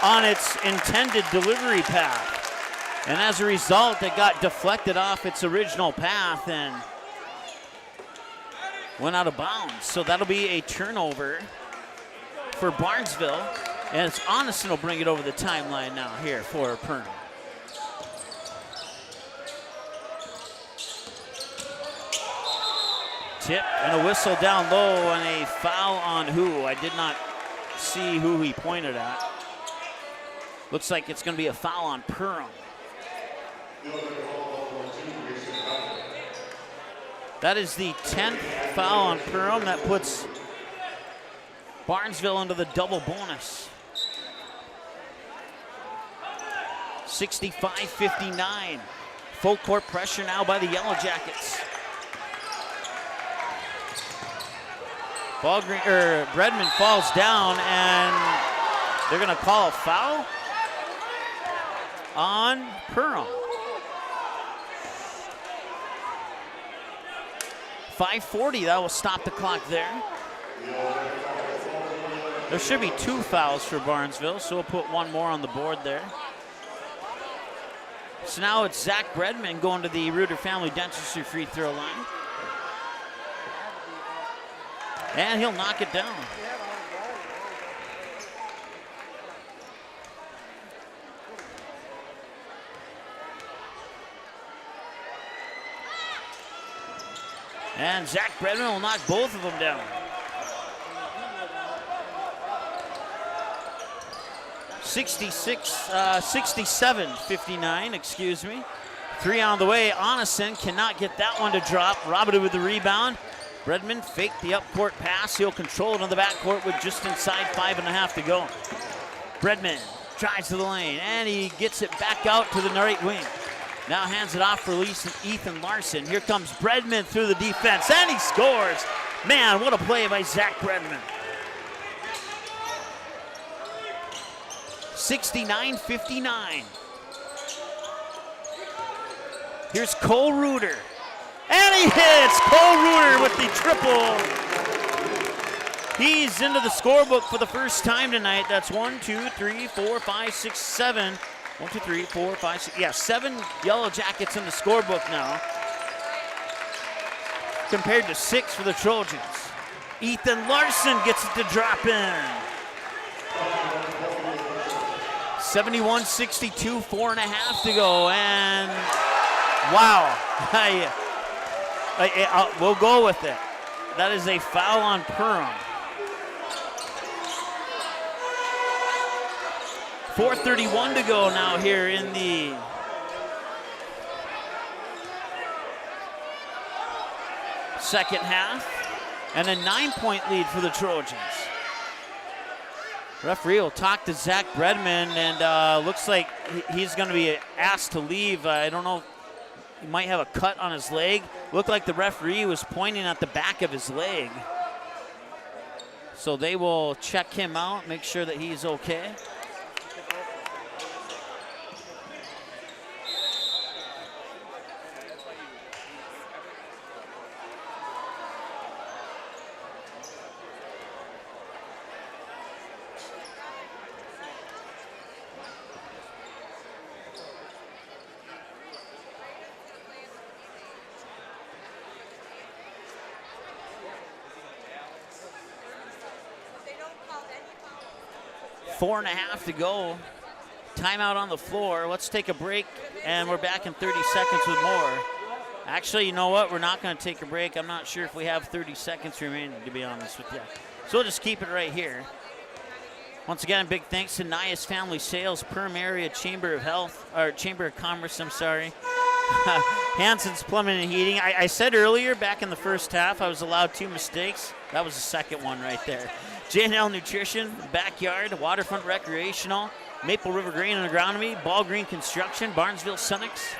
on its intended delivery path. And as a result, it got deflected off its original path and went out of bounds. So that'll be a turnover for Barnesville. And it's Onison will bring it over the timeline now here for Perham. Tip and a whistle down low and a foul on who? I did not see who he pointed at. Looks like it's going to be a foul on Perham. That is the 10th foul on Perham. That puts Barnesville into the double bonus. 65-59. Full court pressure now by the Yellowjackets. Bredman falls down, and they're going to call a foul on Perham. 5:40, that will stop the clock there. There should be 2 fouls for Barnesville, so we'll put one more on the board there. So now it's Zach Bredman going to the Reuter Family Dentistry free throw line. And he'll knock it down. And Zach Bredman will knock both of them down. 67-59, excuse me. 3 on the way. Onison cannot get that one to drop. Robidoux with the rebound. Bredman faked the up-court pass. He'll control it on the backcourt with just inside 5.5 to go. Bredman drives to the lane, and he gets it back out to the right wing. Now hands it off for Ethan Larson. Here comes Bredman through the defense, and he scores. Man, what a play by Zach Bredman. 69-59. Here's Cole Reuter. And he hits! Cole Reuter with the triple. He's into the scorebook for the first time tonight. That's 1, 2, 3, 4, 5, 6, 7. 1, 2, 3, 4, 5, 6. Yeah, 7 Yellowjackets in the scorebook now, compared to 6 for the Trojans. Ethan Larson gets it to drop in. 71-62, 4.5 to go, and wow. We'll go with it. That is a foul on Perham. 4:31 to go now here in the second half, and a 9-point lead for the Trojans. Referee will talk to Zach Bredman, and looks like he's going to be asked to leave. I don't know, he might have a cut on his leg. Looked like the referee was pointing at the back of his leg. So they will check him out, make sure that he's okay. Four and a half to go. Timeout on the floor. Let's take a break, and we're back in 30 seconds with more. Actually, you know what? We're not going to take a break. I'm not sure if we have 30 seconds remaining, to be honest with you. So we'll just keep it right here. Once again, big thanks to Nias Family Sales, Perham Area Chamber of Commerce, I'm sorry. Hanson's Plumbing and Heating. I said earlier, back in the first half, I was allowed 2 mistakes. That was the second one right there. J&L Nutrition, Backyard, Waterfront Recreational, Maple River Grain and Agronomy, Ball Green Construction, Barnesville Senex,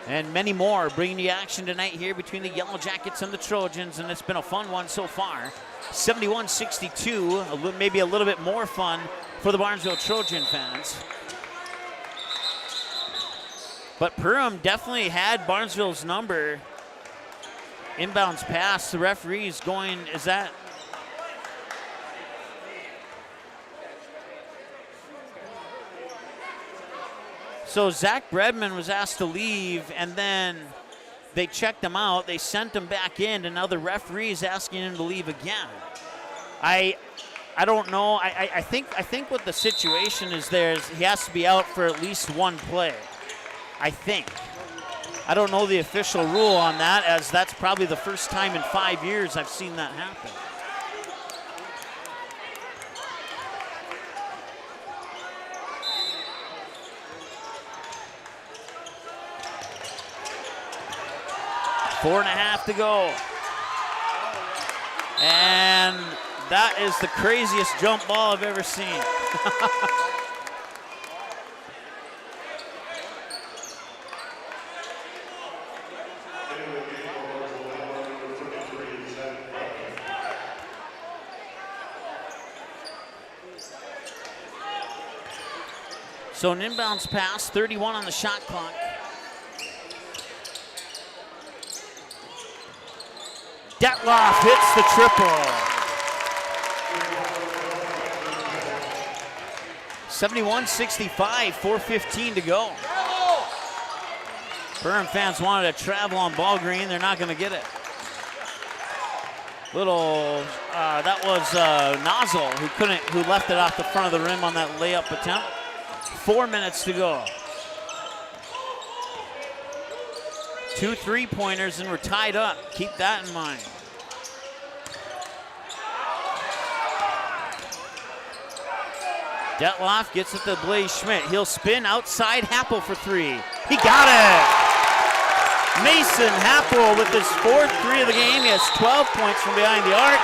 and many more bringing you action tonight here between the Yellowjackets and the Trojans, and it's been a fun one so far. 71-62, maybe a little bit more fun for the Barnesville Trojan fans. But Perham definitely had Barnesville's number. Inbounds pass, the referee's going, is that? So Zach Bredman was asked to leave, and then they checked him out. They sent him back in, and now the referee's asking him to leave again. I don't know. I think what the situation is there is he has to be out for at least one play. I think. I don't know the official rule on that, as that's probably the first time in 5 years I've seen that happen. Four and a half to go. And that is the craziest jump ball I've ever seen. So an inbounds pass, 31 on the shot clock. Detloff hits the triple. 71-65, 4:15 to go. Perham fans wanted to travel on ball green. They're not going to get it. That was Nozzle who left it off the front of the rim on that layup attempt. 4 minutes to go. 2 3-pointers and we're tied up. Keep that in mind. Detloff gets it to Blaze Schmidt. He'll spin outside Happel for 3. He got it! Mason Happel with his 4th 3 of the game. He has 12 points from behind the arc.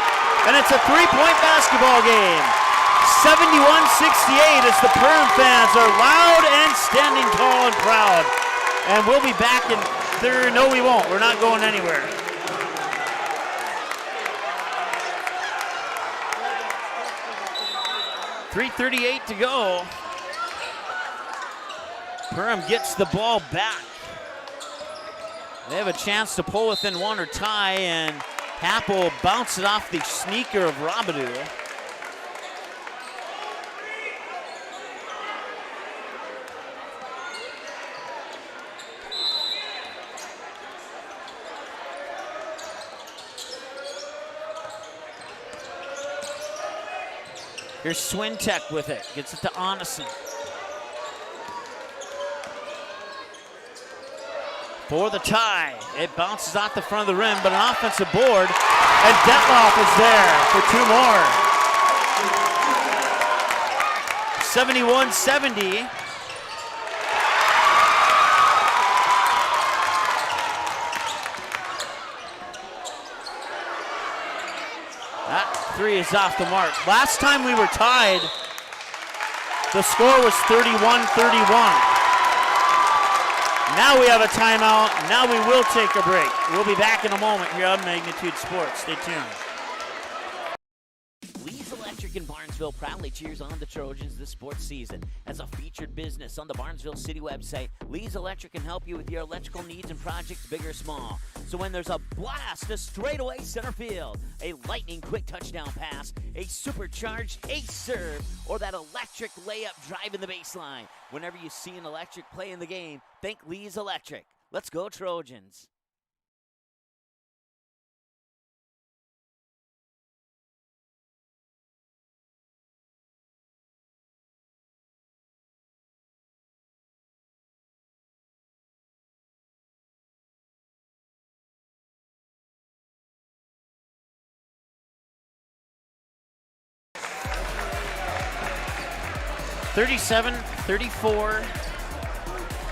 And it's a 3-point basketball game. 71-68 as the Perham fans are loud and standing tall and proud. And we'll be back in third. No, we won't. We're not going anywhere. .338 to go. Perham gets the ball back. They have a chance to pull within 1 or tie, and Happel bounced it off the sneaker of Robidoux. Here's Swintek with it. Gets it to Onison. for the tie. It bounces off the front of the rim, but an offensive board, and Detloff is there for two more. 71-70. That three is off the mark. Last time we were tied, the score was 31-31. Now we have a timeout. Now we will take a break. We'll be back in a moment here on Magnitude Sports. Stay tuned. Lee's Electric in Barnesville proudly cheers on the Trojans this sports season. As a featured business on the Barnesville City website, Lee's Electric can help you with your electrical needs and projects, big or small. So when there's a blast to straightaway center field, a lightning quick touchdown pass, a supercharged ace serve, or that electric layup drive in the baseline, whenever you see an electric play in the game, think Lee's Electric. Let's go Trojans.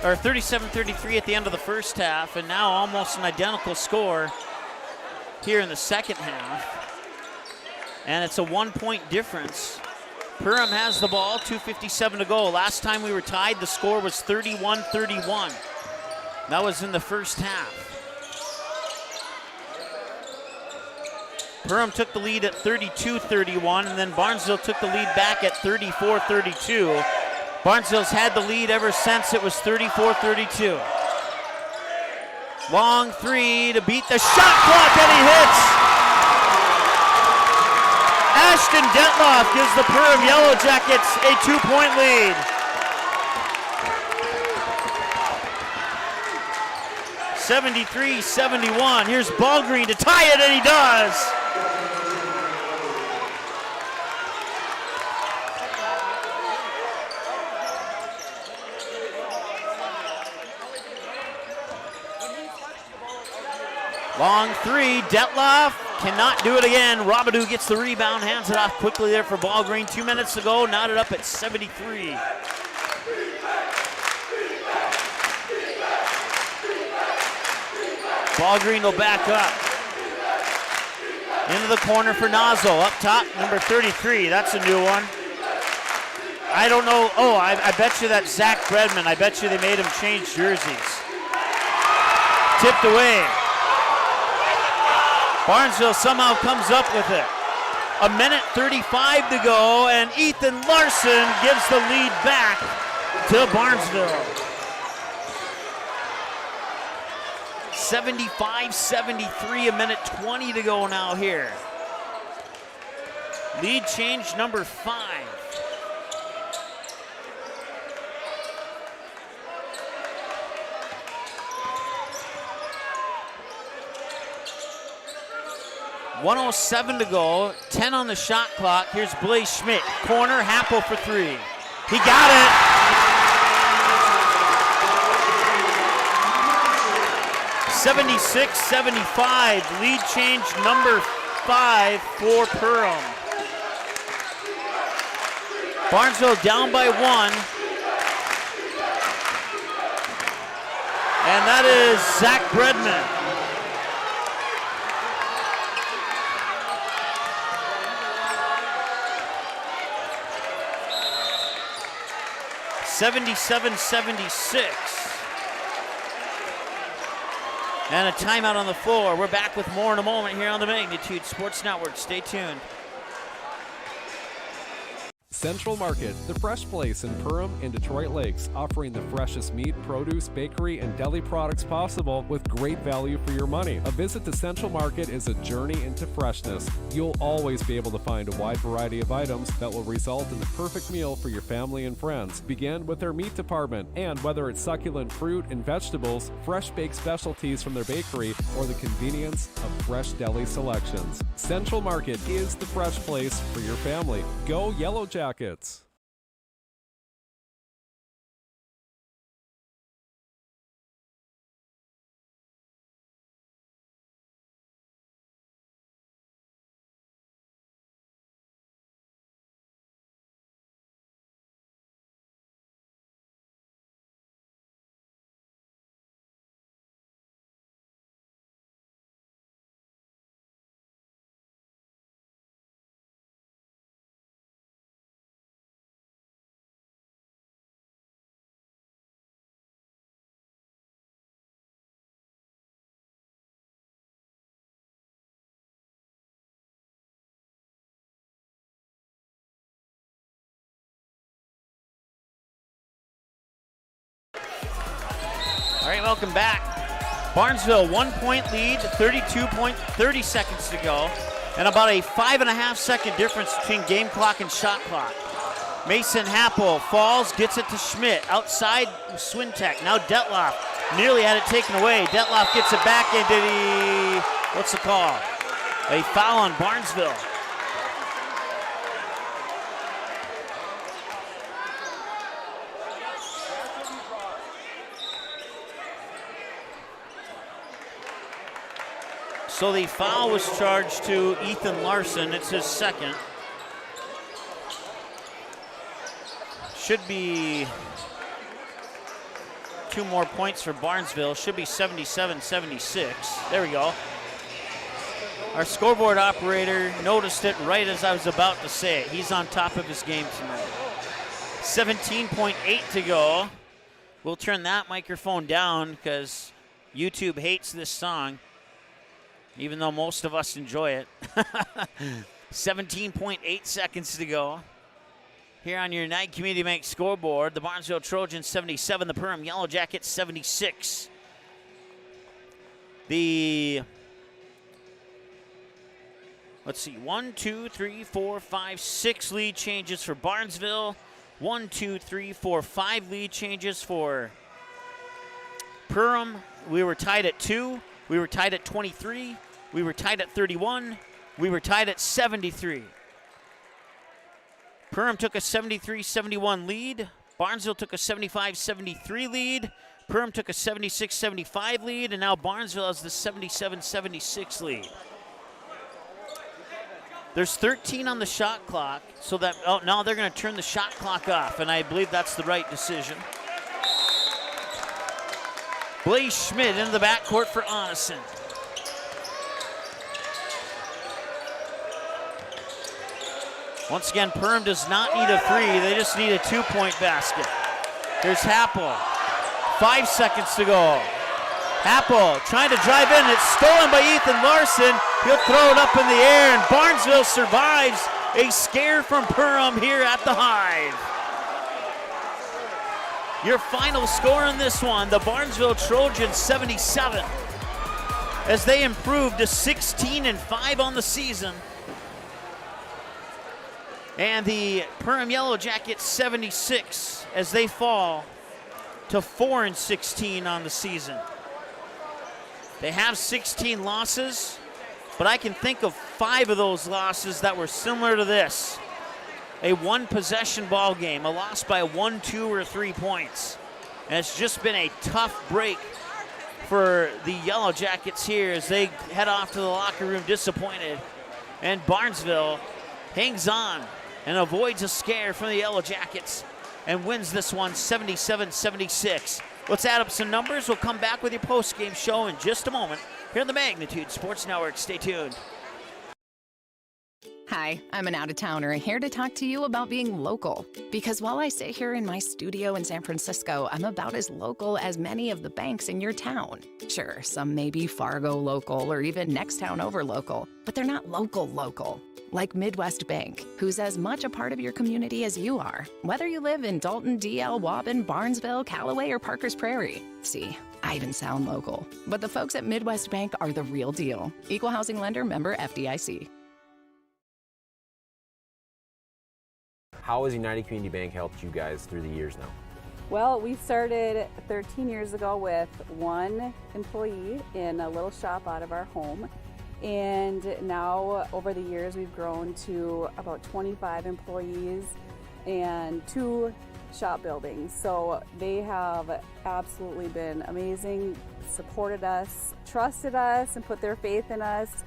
Or 37-33 at the end of the first half, and now almost an identical score here in the second half. And it's a 1-point difference. Perham has the ball, 2:57 to go. Last time we were tied, the score was 31-31. That was in the first half. Perham took the lead at 32-31, and then Barnesville took the lead back at 34-32. Barnesville's had the lead ever since it was 34-32. Long three to beat the shot clock, and he hits! Ashton Detloff gives the Perham Yellowjackets a 2-point lead. 73-71. Here's Ballgreen to tie it, and he does! Long three, Detloff cannot do it again. Robidoux gets the rebound, hands it off quickly there for Ballgreen. 2 minutes to go, knotted up at 73. Ballgreen will back up. Into the corner for Nozzle. Up top, number 33. That's a new one. I don't know. Oh, I bet you that's Zach Bredman. I bet you they made him change jerseys. Tipped away. Barnesville somehow comes up with it. 1:35 to go, and Ethan Larson gives the lead back to Barnesville. 75-73, 1:20 to go now here. Lead change number 5. .107 to go, 10 on the shot clock. Here's Blaze Schmidt, corner, Happel for 3. He got it. .76-75, lead change number 5 for Perham. Barnesville down by 1. And that is Zach Bredman. .77-76. And a timeout on the floor. We're back with more in a moment here on the Magnitude Sports Network. Stay tuned. Central Market, the fresh place in Perham and Detroit Lakes, offering the freshest meat, produce, bakery, and deli products possible with great value for your money. A visit to Central Market is a journey into freshness. You'll always be able to find a wide variety of items that will result in the perfect meal for your family and friends. Begin with their meat department, and whether it's succulent fruit and vegetables, fresh baked specialties from their bakery, or the convenience of fresh deli selections, Central Market is the fresh place for your family. Go Yellowjackets! welcome back. Barnesville 1-point lead, 30 seconds to go, and about a 5.5 second difference between game clock and shot clock. Mason Happel falls, gets it to Schmidt. Outside Swintek. Now Detloff nearly had it taken away. Detloff gets it back, and did he, what's the call? A foul on Barnesville. So the foul was charged to Ethan Larson. It's his second. Should be 2 more points for Barnesville. Should be 77-76. There we go. Our scoreboard operator noticed it right as I was about to say it. He's on top of his game tonight. 17.8 to go. We'll turn that microphone down because YouTube hates this song, even though most of us enjoy it. 17.8 seconds to go. Here on your United Community Bank scoreboard, the Barnesville Trojans 77, the Perham Yellowjackets 76. Let's see, 1, 2, 3, 4, 5, 6 lead changes for Barnesville. 1, 2, 3, 4, 5 lead changes for Perham. We were tied at 2. We were tied at 23. We were tied at 31. We were tied at 73. Perham took a 73-71 lead. Barnesville took a 75-73 lead. Perham took a 76-75 lead. And now Barnesville has the 77-76 lead. There's 13 on the shot clock, so that, oh, now they're going to turn the shot clock off, and I believe that's the right decision. Blaze Schmidt into the backcourt for Onison. Once again, Perham does not need a 3. They just need a 2-point basket. Here's Happel. 5 seconds to go. Happel trying to drive in. It's stolen by Ethan Larson. He'll throw it up in the air, and Barnesville survives a scare from Perham here at the Hive. Your final score in this one, the Barnesville Trojans 77, as they improve to 16-5 on the season. And the Perham Yellowjackets 76 as they fall to 4-16 on the season. They have 16 losses, but I can think of 5 of those losses that were similar to this. A 1-possession ball game, a loss by 1, 2, or 3 points. And it's just been a tough break for the Yellowjackets here as they head off to the locker room disappointed. And Barnesville hangs on and avoids a scare from the Yellowjackets and wins this one 77-76. Let's add up some numbers. We'll come back with your post-game show in just a moment here on the Magnitude Sports Network. Stay tuned. Hi, I'm an out-of-towner here to talk to you about being local. Because while I sit here in my studio in San Francisco, I'm about as local as many of the banks in your town. Sure, some may be Fargo local or even next town over local, but they're not local. Like Midwest Bank, who's as much a part of your community as you are. Whether you live in Dalton, DL, Waubun, Barnesville, Callaway, or Parkers Prairie. See, I even sound local. But the folks at Midwest Bank are the real deal. Equal housing lender, member FDIC. How has United Community Bank helped you guys through the years now? Well, we started 13 years ago with 1 employee in a little shop out of our home. And now, over the years, we've grown to about 25 employees and 2 shop buildings. So they have absolutely been amazing, supported us, trusted us, and put their faith in us.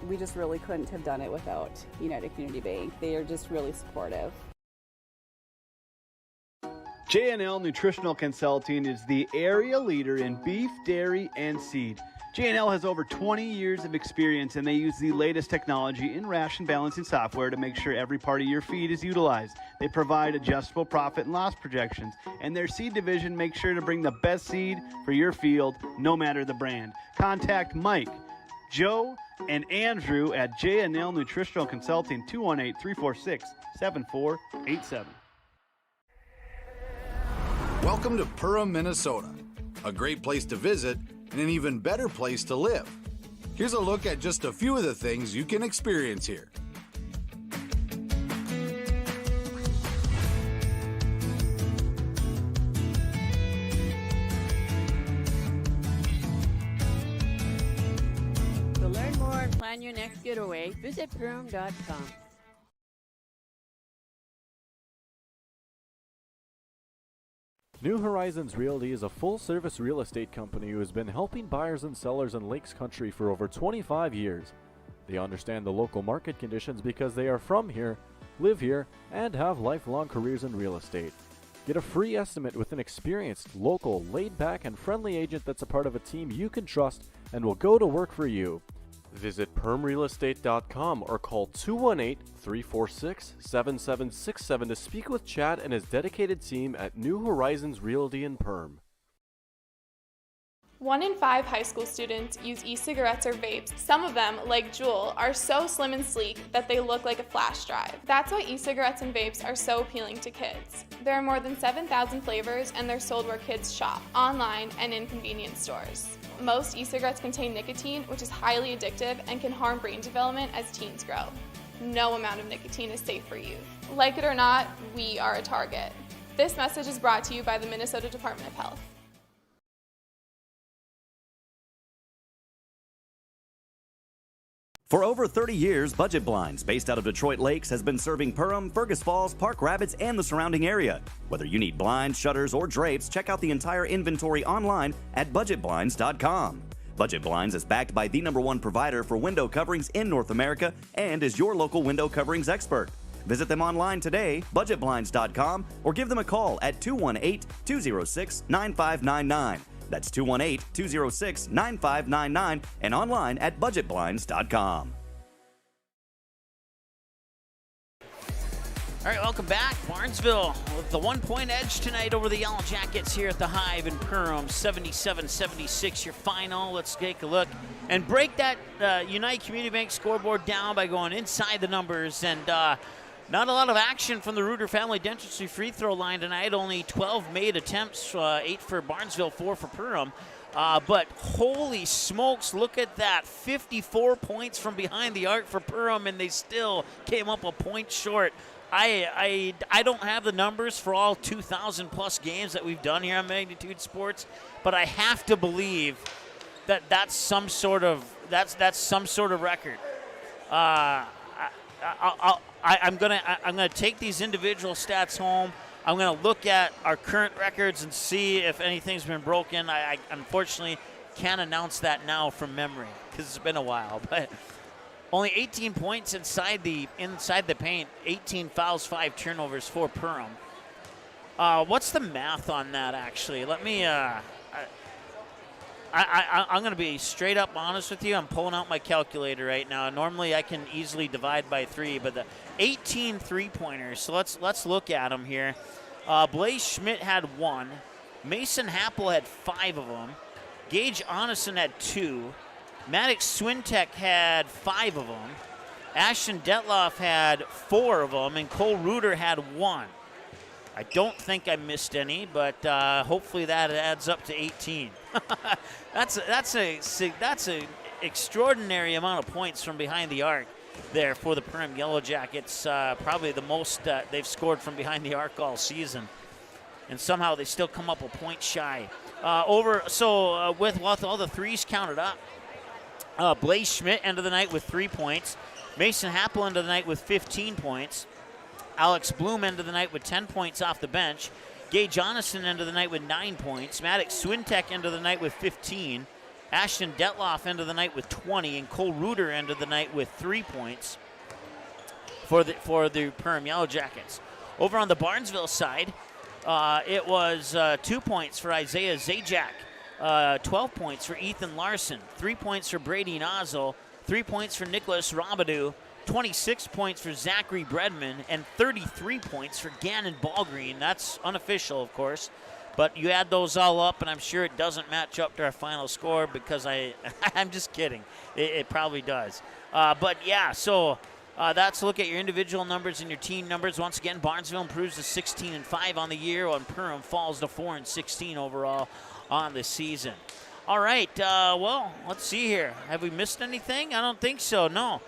We just really couldn't have done it without United Community Bank. They are just really supportive. J&L Nutritional Consulting is the area leader in beef, dairy, and seed. J&L has over 20 years of experience, and they use the latest technology in ration balancing software to make sure every part of your feed is utilized. They provide adjustable profit and loss projections, and their seed division makes sure to bring the best seed for your field, no matter the brand. Contact Mike, Joe, and Andrew at J&L Nutritional Consulting, 218-346-7487. Welcome to Perham, Minnesota, a great place to visit, and an even better place to live. Here's a look at just a few of the things you can experience here. To learn more and plan your next getaway, visit Perham.com. New Horizons Realty is a full-service real estate company who has been helping buyers and sellers in Lakes Country for over 25 years. They understand the local market conditions because they are from here, live here, and have lifelong careers in real estate. Get a free estimate with an experienced, local, laid-back, and friendly agent that's a part of a team you can trust and will go to work for you. Visit permrealestate.com or call 218-346-7767 to speak with Chad and his dedicated team at New Horizons Realty in Perm. 1 in 5 high school students use e-cigarettes or vapes. Some of them, like Juul, are so slim and sleek that they look like a flash drive. That's why e-cigarettes and vapes are so appealing to kids. There are more than 7,000 flavors and they're sold where kids shop, online and in convenience stores. Most e-cigarettes contain nicotine, which is highly addictive and can harm brain development as teens grow. No amount of nicotine is safe for youth. Like it or not, we are a target. This message is brought to you by the Minnesota Department of Health. For over 30 years, Budget Blinds, based out of Detroit Lakes, has been serving Perham, Fergus Falls, Park Rapids, and the surrounding area. Whether you need blinds, shutters, or drapes, check out the entire inventory online at budgetblinds.com. Budget Blinds is backed by the #1 provider for window coverings in North America and is your local window coverings expert. Visit them online today, budgetblinds.com, or give them a call at 218-206-9599. That's 218-206-9599 and online at budgetblinds.com. All right, welcome back. Barnesville with the 1-point edge tonight over the Yellowjackets here at the Hive in Perham. 77-76 your final. Let's take a look and break that United Community Bank scoreboard down by going inside the numbers. And not a lot of action from the Reuter Family Dentistry free throw line tonight. Only 12 made attempts, 8 for Barnesville, 4 for Perham. But holy smokes, look at that. 54 points from behind the arc for Perham, and they still came up a point short. I don't have the numbers for all 2,000-plus games that we've done here on Magnitude Sports, but I have to believe that that's some sort of record. I'm gonna take these individual stats home. I'm gonna look at our current records and see if anything's been broken. I unfortunately can't announce that now from memory because it's been a while. But only 18 points inside the paint, 18 fouls, 5 turnovers for Perham. What's the math on that actually? Let me. I'm going to be straight up honest with you. I'm pulling out my calculator right now. Normally I can easily divide by 3, but the 18 three-pointers. So let's look at them here. Blaze Schmidt had 1. Mason Happel had 5 of them. Gage Onison had 2. Maddox Swintek had 5 of them. Ashton Detloff had 4 of them, and Cole Reuter had 1. I don't think I missed any, but hopefully that adds up to 18. That's an extraordinary amount of points from behind the arc there for the Perham Yellowjackets. Probably the most they've scored from behind the arc all season, and somehow they still come up a point shy. With all the threes counted up, Blaze Schmidt ended the night with 3 points. Mason Happel ended the night with 15 points. Alex Bloom ended the night with 10 points off the bench. Gage Onison ended the night with 9 points. Maddox Swintek ended the night with 15. Ashton Detloff ended the night with 20. And Cole Reuter ended the night with 3 points for the Perham Yellowjackets. Over on the Barnesville side, it was 2 points for Isaiah Zajac, 12 points for Ethan Larson, 3 points for Brady Nozzle, 3 points for Nicholas Robidoux, 26 points for Zachary Bredman, and 33 points for Gannon Ballgreen. That's unofficial, of course, but you add those all up, and I'm sure it doesn't match up to our final score because I'm just kidding. It probably does. But yeah, so That's a look at your individual numbers and your team numbers. Once again, Barnesville improves to 16-5 on the year, while Perham falls to 4-16 overall on the season. All right, well, let's see here. Have we missed anything? I don't think so, no.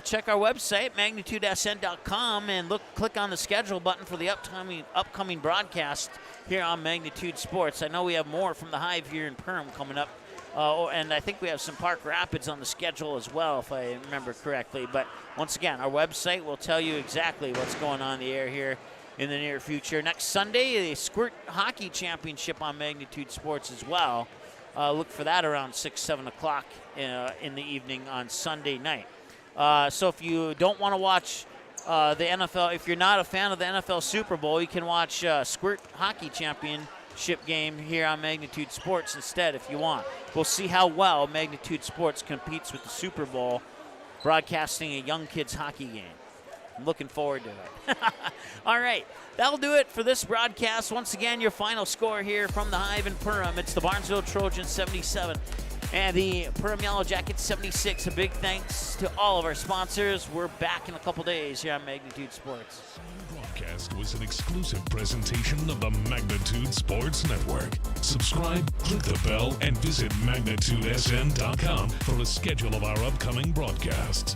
Check our website, magnitudesn.com, and click on the schedule button for the upcoming broadcast here on Magnitude Sports. I know we have more from the Hive here in Perham coming up, and I think we have some Park Rapids on the schedule as well, if I remember correctly. But once again, our website will tell you exactly what's going on in the air here in the near future. Next Sunday, the Squirt Hockey Championship on Magnitude Sports as well. Look for that around 6, 7 o'clock in the evening on Sunday night. So if you don't want to watch the NFL, if you're not a fan of the NFL Super Bowl, you can watch Squirt Hockey Championship game here on Magnitude Sports instead if you want. We'll see how well Magnitude Sports competes with the Super Bowl, broadcasting a young kids hockey game. I'm looking forward to it. All right, that'll do it for this broadcast. Once again, your final score here from the Hive in Perham. It's the Barnesville Trojans 77 and the Perham Yellowjackets 76. A big thanks to all of our sponsors. We're back in a couple days here on Magnitude Sports. The broadcast was an exclusive presentation of the Magnitude Sports Network. Subscribe, click the bell, and visit magnitudesn.com for a schedule of our upcoming broadcasts.